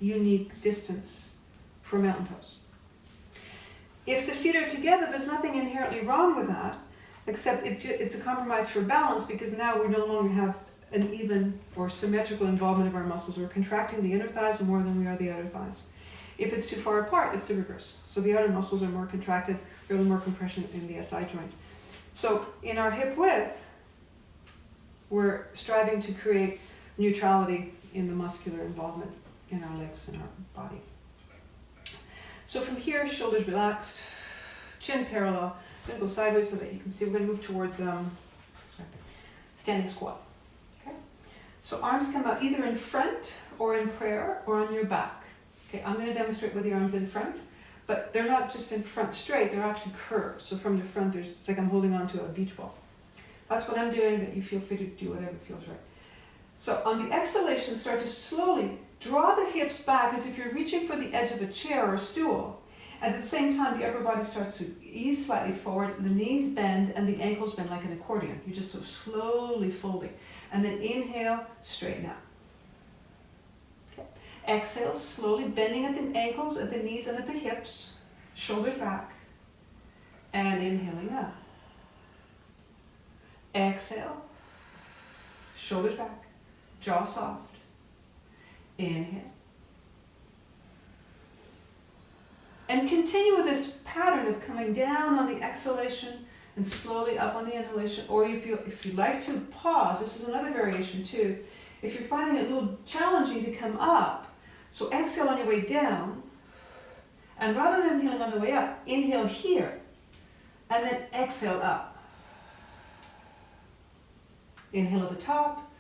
unique distance for mountain pose. If the feet are together, there's nothing inherently wrong with that, except it's a compromise for balance, because now we no longer have an even or symmetrical involvement of our muscles. We're contracting the inner thighs more than we are the outer thighs. If it's too far apart, it's the reverse. So the outer muscles are more contracted, there's more compression in the SI joint. So in our hip width, we're striving to create neutrality in the muscular involvement in our legs and our body. So from here, shoulders relaxed, chin parallel. I'm going to go sideways so that you can see. We're going to move towards standing squat. Okay. So arms come out either in front or in prayer or on your back. Okay, I'm going to demonstrate with the arms in front, but they're not just in front straight, they're actually curved. So from the front, it's like I'm holding on to a beach ball. That's what I'm doing, but you feel free to do whatever feels right. So on the exhalation, start to slowly draw the hips back as if you're reaching for the edge of a chair or a stool. At the same time, the upper body starts to ease slightly forward, the knees bend, and the ankles bend like an accordion. You're just sort of slowly folding. And then inhale, straighten out. Okay. Exhale, slowly bending at the ankles, at the knees, and at the hips. Shoulders back. And inhaling up. Exhale. Shoulders back. Jaw soft. Inhale. And continue with this pattern of coming down on the exhalation and slowly up on the inhalation. Or if you like to pause, this is another variation too. If you're finding it a little challenging to come up, so exhale on your way down, and rather than inhaling on the way up, inhale here, and then exhale up. Inhale at the top,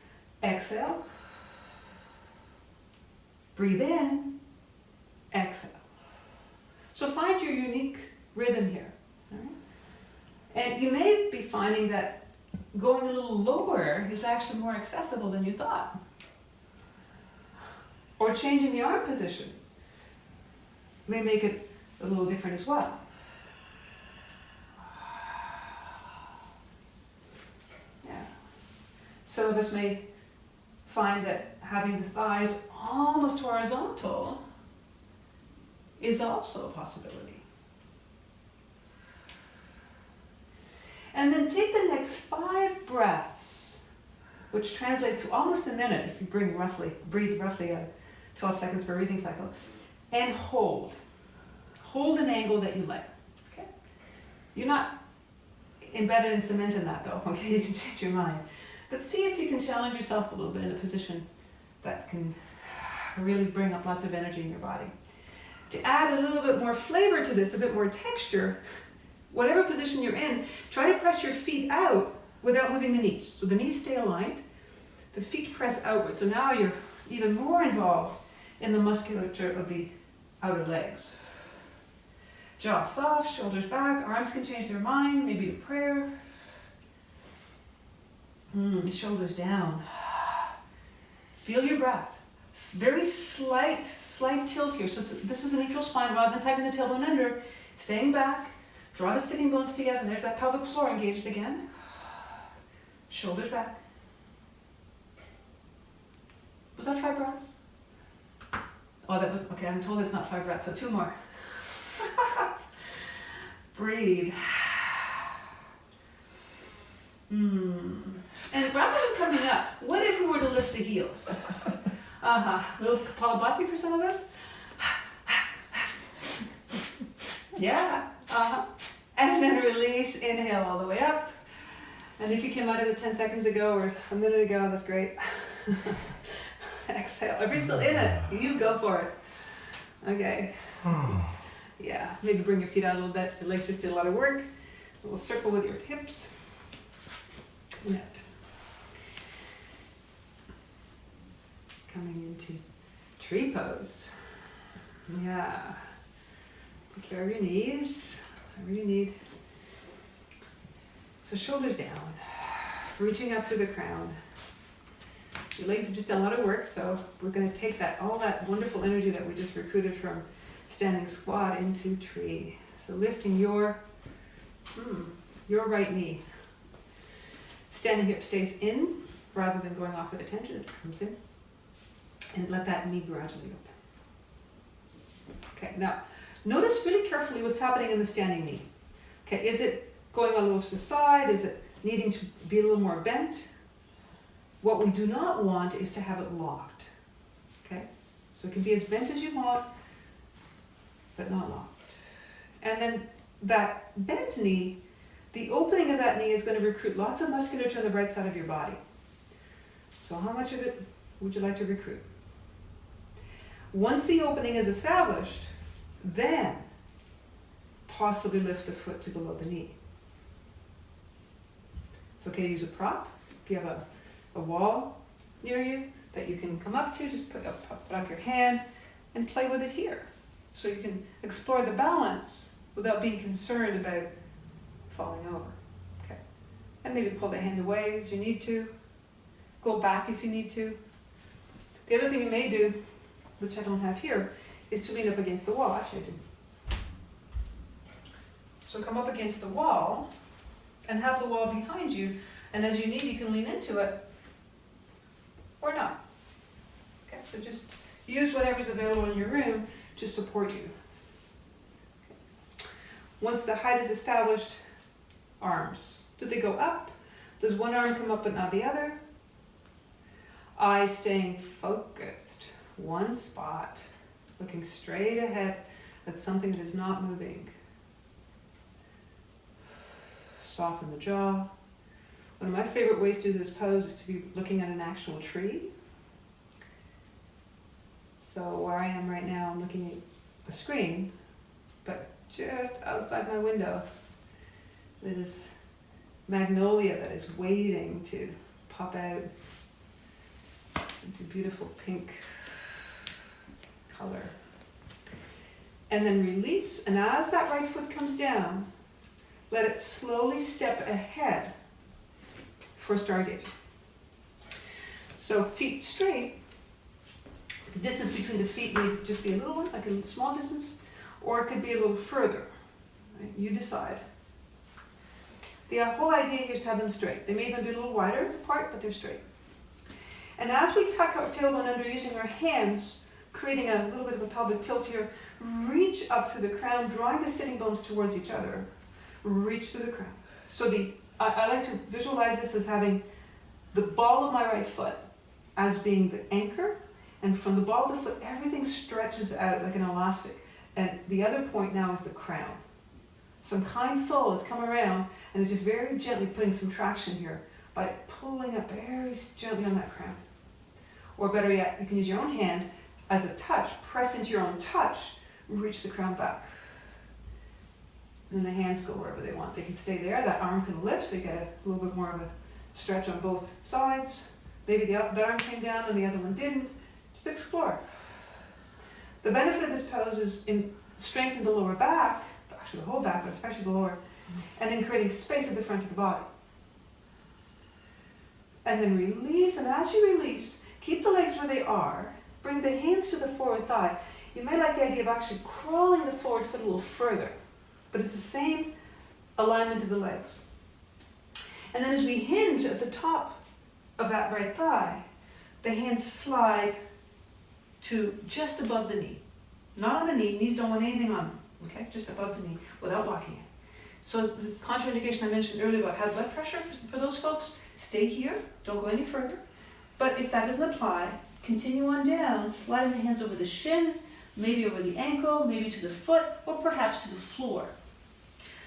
exhale. Breathe in, exhale. So find your unique rhythm here. All right? And you may be finding that going a little lower is actually more accessible than you thought. Or changing the arm position may make it a little different as well. Yeah. Some of us may find that having the thighs almost horizontal is also a possibility. And then take the next 5 breaths, which translates to almost a minute if you breathe roughly 12 seconds per breathing cycle, and hold. Hold an angle that you like. Okay? You're not embedded in cement in that though, okay? You can change your mind. But see if you can challenge yourself a little bit in a position that can really bring up lots of energy in your body. To add a little bit more flavor to this, a bit more texture, whatever position you're in, try to press your feet out without moving the knees. So the knees stay aligned, the feet press outward. So now you're even more involved in the musculature of the outer legs. Jaw soft, shoulders back, arms can change their mind, maybe to prayer. Shoulders down. Feel your breath. Very slight tilt here. So this is a neutral spine. Rather than tucking the tailbone under, staying back, draw the sitting bones together. There's that pelvic floor engaged again. Shoulders back. Was that 5 breaths? Oh, that was, okay, I'm told it's not 5 breaths, so 2 more. Breathe. And rather than coming up, what if we were to lift the heels? Little Kapalabhati for some of us. Yeah. And then release, inhale all the way up. And if you came out of it 10 seconds ago or a minute ago, that's great. Exhale. If you're still in it, you go for it. Okay. Yeah, maybe bring your feet out a little bit. Your legs just did a lot of work. A little circle with your hips. Yep. Coming into tree pose. Yeah. Take care of your knees, whatever you need. So shoulders down, reaching up through the crown. Your legs have just done a lot of work, so we're going to take all that wonderful energy that we just recruited from standing squat into tree. So lifting your right knee. Standing hip stays in rather than going off at attention, it comes in. And let that knee gradually open. Okay, now notice really carefully what's happening in the standing knee. Okay, is it going a little to the side? Is it needing to be a little more bent? What we do not want is to have it locked. Okay, so it can be as bent as you want, but not locked. And then that bent knee, the opening of that knee is going to recruit lots of musculature on the right side of your body. So how much of it would you like to recruit? Once the opening is established, then possibly lift the foot to below the knee. It's okay to use a prop. If you have a wall near you that you can come up to, just put up your hand and play with it here. So you can explore the balance without being concerned about falling over. Okay. And maybe pull the hand away as you need to. Go back if you need to. The other thing you may do, which I don't have here, is to lean up against the wall. Actually, I do. So come up against the wall and have the wall behind you, and as you need, you can lean into it or not. Okay, so just use whatever's available in your room to support you. Once the height is established, arms. Do they go up? Does one arm come up but not the other? Eyes staying focused. One spot. Looking straight ahead at something that is not moving. Soften the jaw. One of my favorite ways to do this pose is to be looking at an actual tree. So where I am right now, I'm looking at a screen, but just outside my window, there is magnolia that is waiting to pop out into beautiful pink color. And then release, and as that right foot comes down, let it slowly step ahead for stargazer. So feet straight, the distance between the feet may just be a little one, like a small distance, or it could be a little further. Right? You decide. The whole idea here is to have them straight. They may even be a little wider apart, but they're straight. And as we tuck our tailbone under using our hands, creating a little bit of a pelvic tilt here, reach up through the crown, drawing the sitting bones towards each other. Reach through the crown. So I like to visualize this as having the ball of my right foot as being the anchor, and from the ball of the foot, everything stretches out like an elastic. And the other point now is the crown. Some kind soul has come around and is just very gently putting some traction here by pulling up very gently on that crown. Or better yet, you can use your own hand as a touch, press into your own touch, reach the crown back. And then the hands go wherever they want. They can stay there, that arm can lift, so you get a little bit more of a stretch on both sides. Maybe the arm came down and the other one didn't. Just explore. The benefit of this pose is in strengthening the lower back, actually the whole back, but especially the lower, and then creating space at the front of the body. And then release, and as you release, keep the legs where they are, bring the hands to the forward thigh. You may like the idea of actually crawling the forward foot a little further, but it's the same alignment of the legs. And then as we hinge at the top of that right thigh, the hands slide to just above the knee. Not on the knee, knees don't want anything on them, okay? Just above the knee without locking it. So the contraindication I mentioned earlier about high blood pressure, for those folks, stay here, don't go any further. But if that doesn't apply, continue on down, sliding the hands over the shin, maybe over the ankle, maybe to the foot, or perhaps to the floor.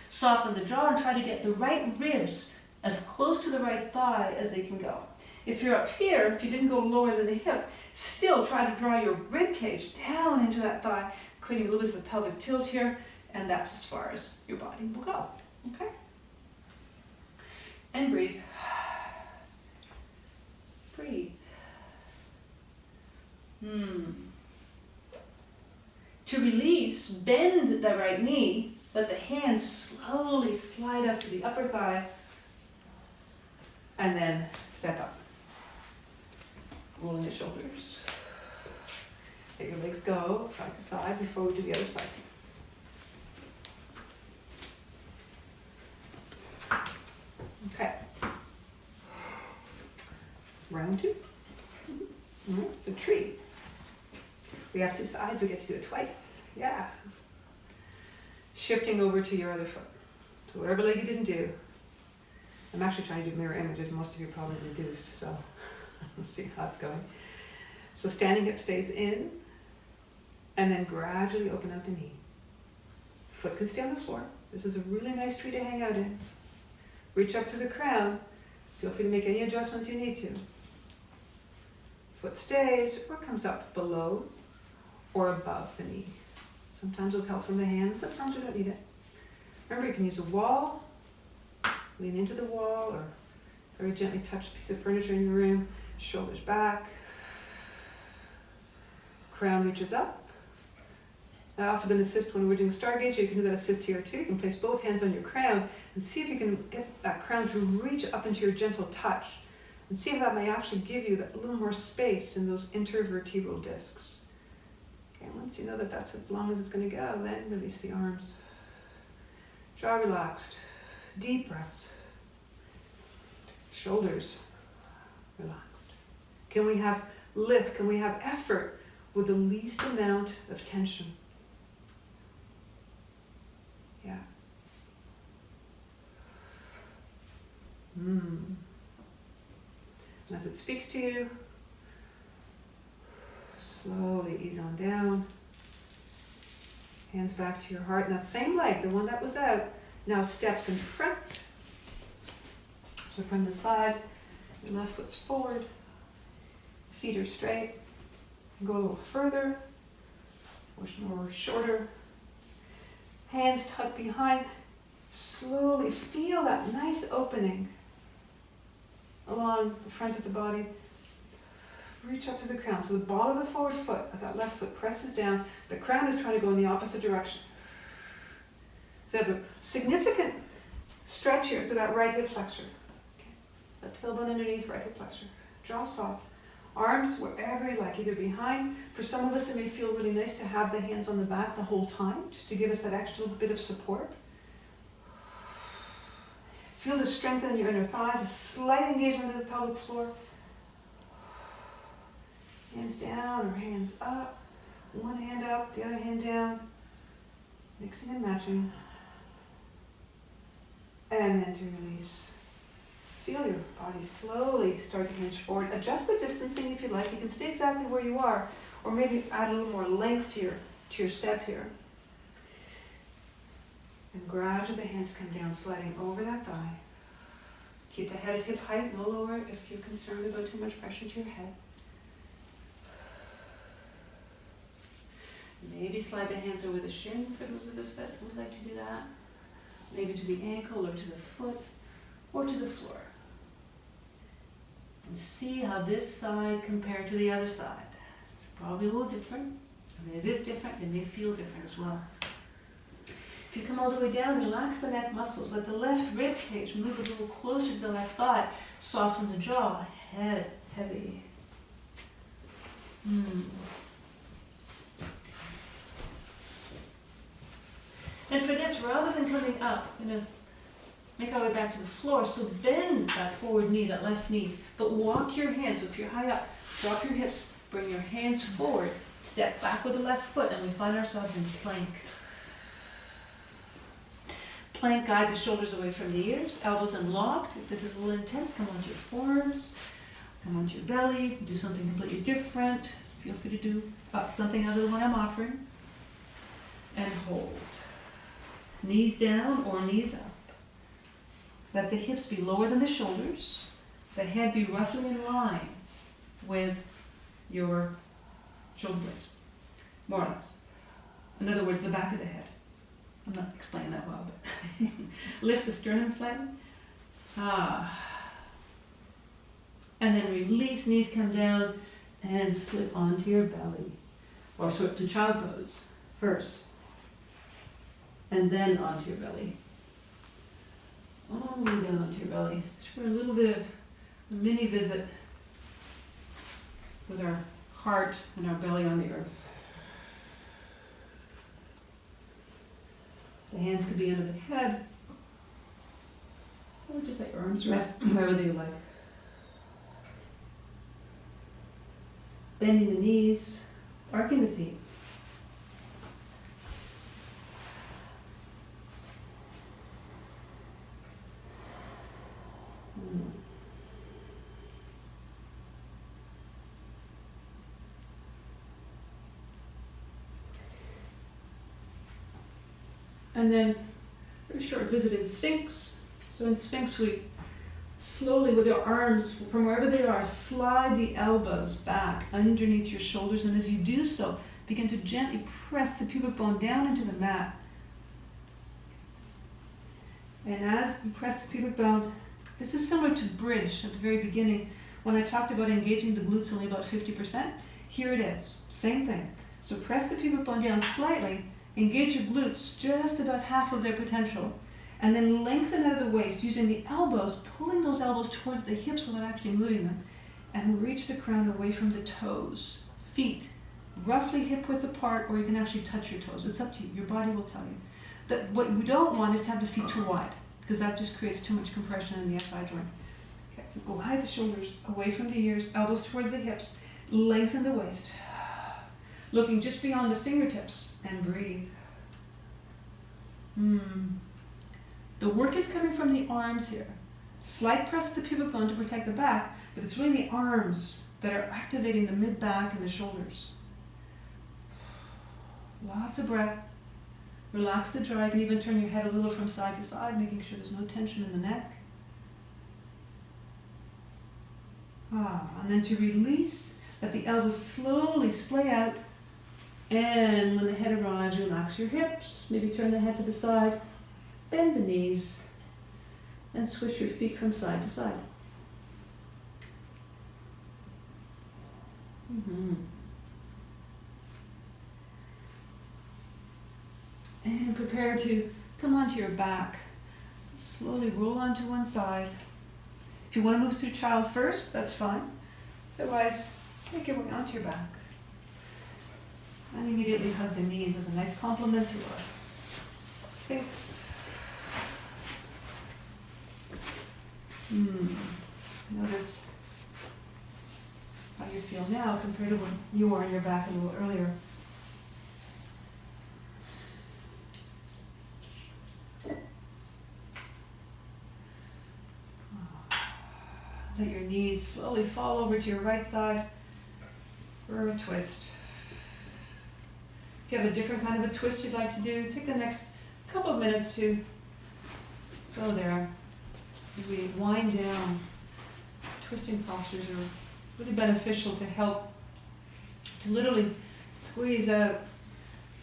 Soften the jaw and try to get the right ribs as close to the right thigh as they can go. If you're up here, if you didn't go lower than the hip, still try to draw your rib cage down into that thigh, creating a little bit of a pelvic tilt here, and that's as far as your body will go, okay? And breathe. Breathe. To release, bend the right knee, let the hands slowly slide up to the upper thigh, and then step up. Rolling the shoulders. Let your legs go side to side before we do the other side. Okay. Round two. It's a tree. We have two sides, we get to do it twice. Yeah. Shifting over to your other foot. So whatever leg you didn't do. I'm actually trying to do mirror images. Most of you probably reduced, so we'll see how it's going. So standing hip stays in, and then gradually open out the knee. Foot can stay on the floor. This is a really nice tree to hang out in. Reach up to the crown. Feel free to make any adjustments you need to. Foot stays or comes up below or above the knee. Sometimes with help from the hands, sometimes you don't need it. Remember, you can use a wall, lean into the wall, or very gently touch a piece of furniture in your room, shoulders back, crown reaches up. I offered an assist when we were doing Stargazer. You can do that assist here too. You can place both hands on your crown and see if you can get that crown to reach up into your gentle touch, and see if that may actually give you that little more space in those intervertebral discs. Okay, once you know that that's as long as it's going to go, then release the arms. Jaw relaxed. Deep breaths. Shoulders relaxed. Can we have lift? Can we have effort with the least amount of tension? Yeah. And as it speaks to you, slowly ease on down. Hands back to your heart. And that same leg, the one that was out, now steps in front. So from the side, your left foot's forward. Feet are straight. Go a little further, or shorter. Hands tucked behind. Slowly feel that nice opening along the front of the body. Reach up to the crown. So the ball of the forward foot, that left foot presses down. The crown is trying to go in the opposite direction. So you have a significant stretch here to that right hip flexor. Okay. That tailbone underneath, right hip flexor. Jaw soft. Arms wherever you like, either behind. For some of us, it may feel really nice to have the hands on the back the whole time, just to give us that extra bit of support. Feel the strength in your inner thighs, a slight engagement of the pelvic floor. Hands down or hands up. One hand up, the other hand down. Mixing and matching. And then to release. Feel your body slowly start to hinge forward. Adjust the distancing if you like. You can stay exactly where you are, or maybe add a little more length to your step here. And gradually the hands come down, sliding over that thigh. Keep the head at hip height, no lower if you're concerned about too much pressure to your head. Maybe slide the hands over the shin for those of us that would like to do that. Maybe to the ankle or to the foot or to the floor. And see how this side compared to the other side. It's probably a little different. I mean, it is different. It may feel different as well. If you come all the way down, relax the neck muscles. Let the left rib cage move a little closer to the left thigh. Soften the jaw. Head heavy. And for this, rather than coming up, we're going to make our way back to the floor. So bend that forward knee, that left knee, but walk your hands. So if you're high up, drop your hips, bring your hands forward, step back with the left foot, and we find ourselves in plank. Plank, guide the shoulders away from the ears, elbows unlocked. If this is a little intense, come onto your forearms, come onto your belly, do something completely different. Feel free to do something other than what I'm offering. And hold. Knees down or knees up. Let the hips be lower than the shoulders. the head be roughly in line with your shoulder blades, more or less. In other words, the back of the head. I'm not explaining that well, but lift the sternum slightly. And then release, knees come down, and slip onto your belly. Or sort to child pose first. And then onto your belly. All the way down onto your belly. Just for a little bit of a mini visit with our heart and our belly on the earth. The hands could be under the head, or just let your arms rest wherever you like. Bending the knees, arcing the feet. And then, very short visit in Sphinx. So in Sphinx, we slowly, with your arms, from wherever they are, slide the elbows back underneath your shoulders. And as you do so, begin to gently press the pubic bone down into the mat. And as you press the pubic bone, this is similar to bridge at the very beginning. When I talked about engaging the glutes only about 50%, here it is, same thing. So press the pubic bone down slightly, engage your glutes just about half of their potential, and then lengthen out of the waist using the elbows, pulling those elbows towards the hips without actually moving them, and reach the crown away from the toes. Feet roughly hip width apart, or you can actually touch your toes. It's up to you. Your body will tell you. That what you don't want is to have the feet too wide, because that just creates too much compression in the SI joint. Okay, so go high the shoulders, away from the ears, elbows towards the hips, lengthen the waist, looking just beyond the fingertips, and breathe. The work is coming from the arms here. Slight press of the pubic bone to protect the back, but it's really the arms that are activating the mid-back and the shoulders. Lots of breath. Relax the jaw. You can even turn your head a little from side to side, making sure there's no tension in the neck. And then to release, let the elbows slowly splay out. And when the head arrives, relax your hips. Maybe turn the head to the side. Bend the knees. And swish your feet from side to side. And prepare to come onto your back. Slowly roll onto one side. If you want to move to child first, that's fine. Otherwise, make your way onto your back. And immediately hug the knees as a nice complement to our Sphinx. Notice how you feel now compared to when you were on your back a little earlier. Let your knees slowly fall over to your right side for a twist. If you have a different kind of a twist you'd like to do, take the next couple of minutes to go there. We wind down. Twisting postures are really beneficial to help to literally squeeze out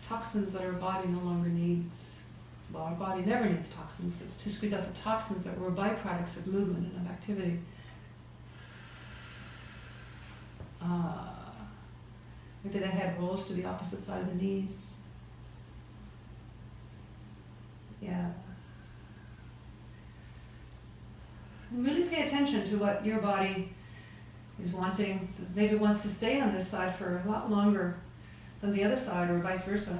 toxins that our body no longer needs. Well, our body never needs toxins, but it's to squeeze out the toxins that were byproducts of movement and of activity. Maybe the head rolls to the opposite side of the knees. Yeah. And really pay attention to what your body is wanting. Maybe wants to stay on this side for a lot longer than the other side, or vice versa.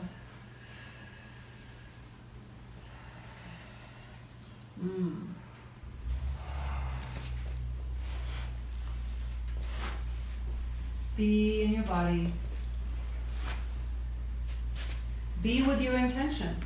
Be in your body. Be with your intention.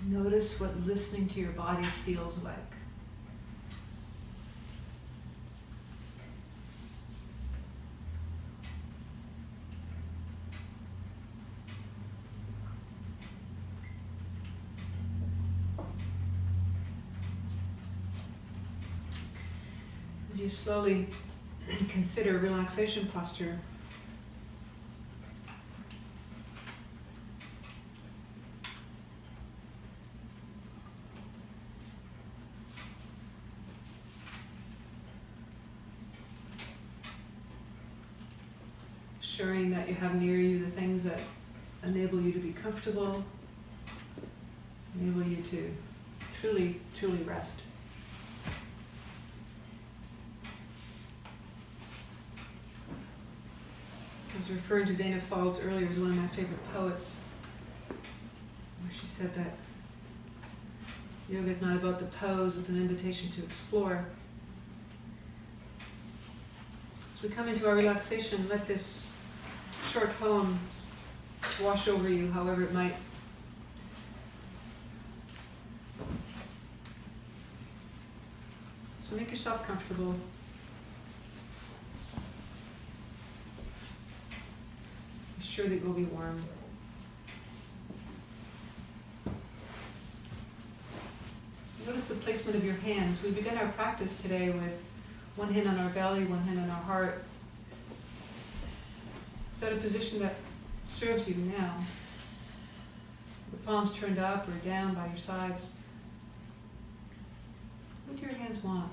Notice what listening to your body feels like. As you slowly consider relaxation posture, ensuring that you have near you the things that enable you to be comfortable, enable you to truly, truly rest. I was referring to Dana Falls earlier as one of my favorite poets, where she said that yoga is not about the pose, it's an invitation to explore. As we come into our relaxation, let this short poem wash over you, however it might. So make yourself comfortable. Be sure that you'll be warm. Notice the placement of your hands. We begin our practice today with one hand on our belly, one hand on our heart. Is that a position that serves you now? The palms turned up or down by your sides. What do your hands want?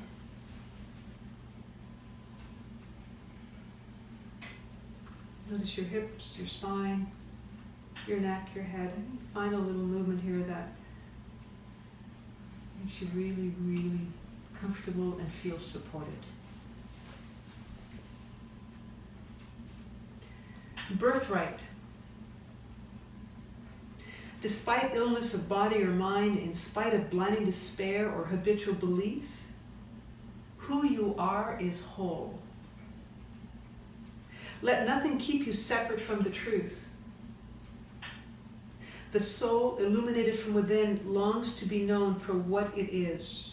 Notice your hips, your spine, your neck, your head. Find a little movement here that makes you really, really comfortable and feel supported. Birthright. Despite illness of body or mind, in spite of blinding despair or habitual belief, who you are is whole. Let nothing keep you separate from the truth. The soul, illuminated from within, longs to be known for what it is.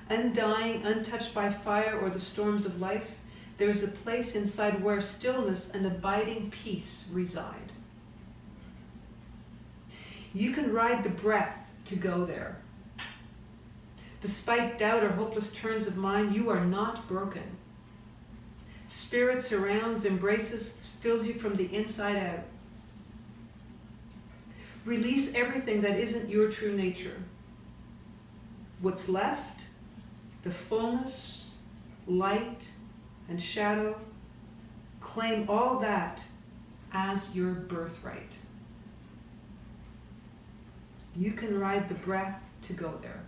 Undying, untouched by fire or the storms of life, there is a place inside where stillness and abiding peace reside. You can ride the breath to go there. Despite doubt or hopeless turns of mind, you are not broken. Spirit surrounds, embraces, fills you from the inside out. Release everything that isn't your true nature. What's left, the fullness, light, and shadow, claim all that as your birthright. You can ride the breath to go there.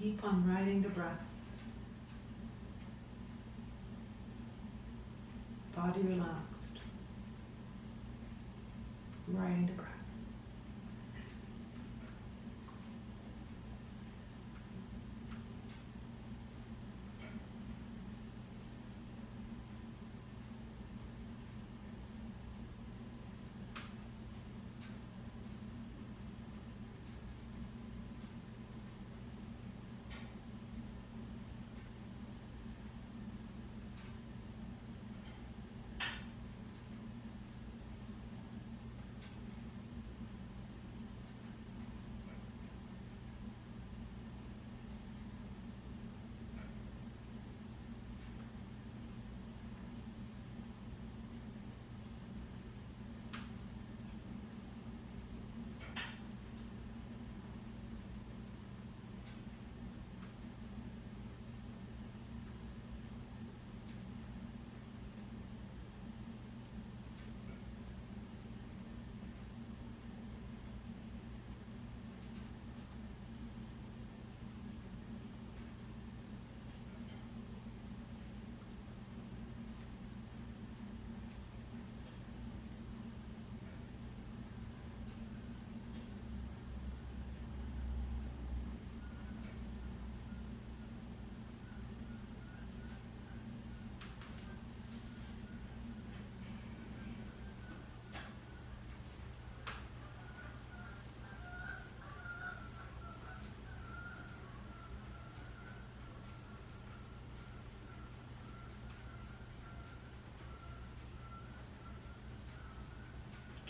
Keep on riding the breath. Body relaxed. Riding the breath.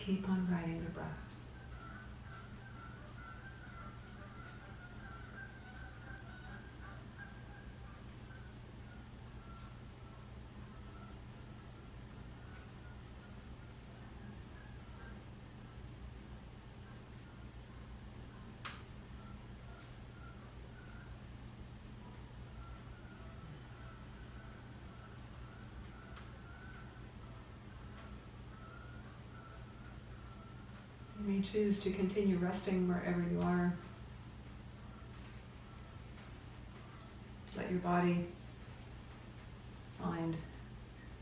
Keep on riding the breath. You may choose to continue resting wherever you are. Let your body find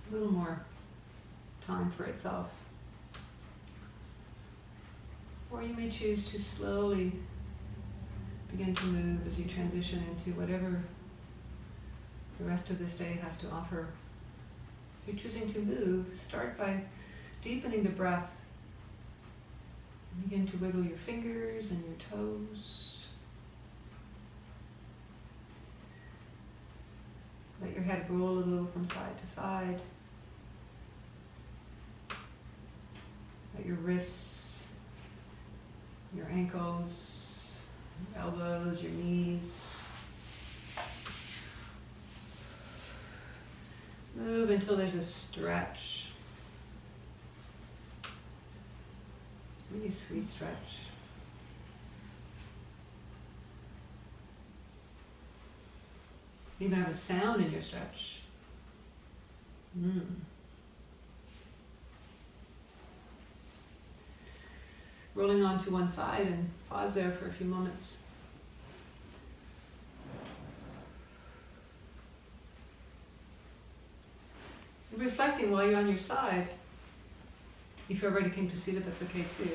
a little more time for itself. Or you may choose to slowly begin to move as you transition into whatever the rest of this day has to offer. If you're choosing to move, start by deepening the breath. Begin to wiggle your fingers and your toes. Let your head roll a little from side to side. Let your wrists, your ankles, your elbows, your knees move until there's a stretch. Really sweet stretch. You even have a sound in your stretch. Rolling on to one side and pause there for a few moments. And reflecting while you're on your side. If you already came to seated, that's okay too.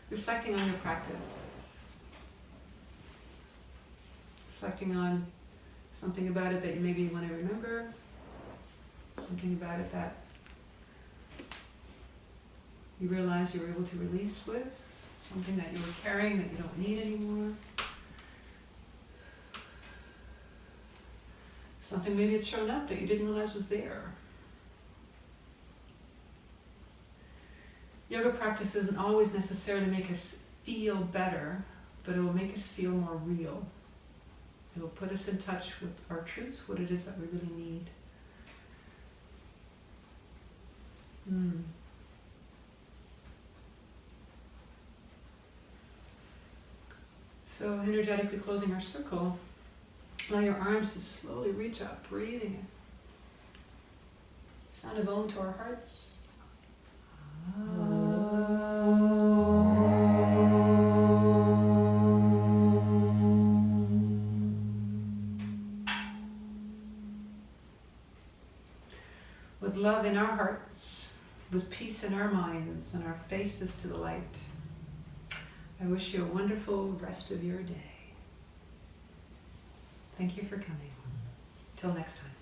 Reflecting on your practice. Reflecting on something about it that you maybe want to remember. Something about it that you realize you were able to release with. Something that you were carrying that you don't need anymore. Something maybe it's shown up that you didn't realize was there. Yoga practice doesn't always necessarily make us feel better, but it will make us feel more real. It will put us in touch with our truths, what it is that we really need. So energetically closing our circle, allow your arms to slowly reach up, breathing in. Sound of Om to our hearts. With love in our hearts, with peace in our minds and our faces to the light, I wish you a wonderful rest of your day. Thank you for coming. Till next time.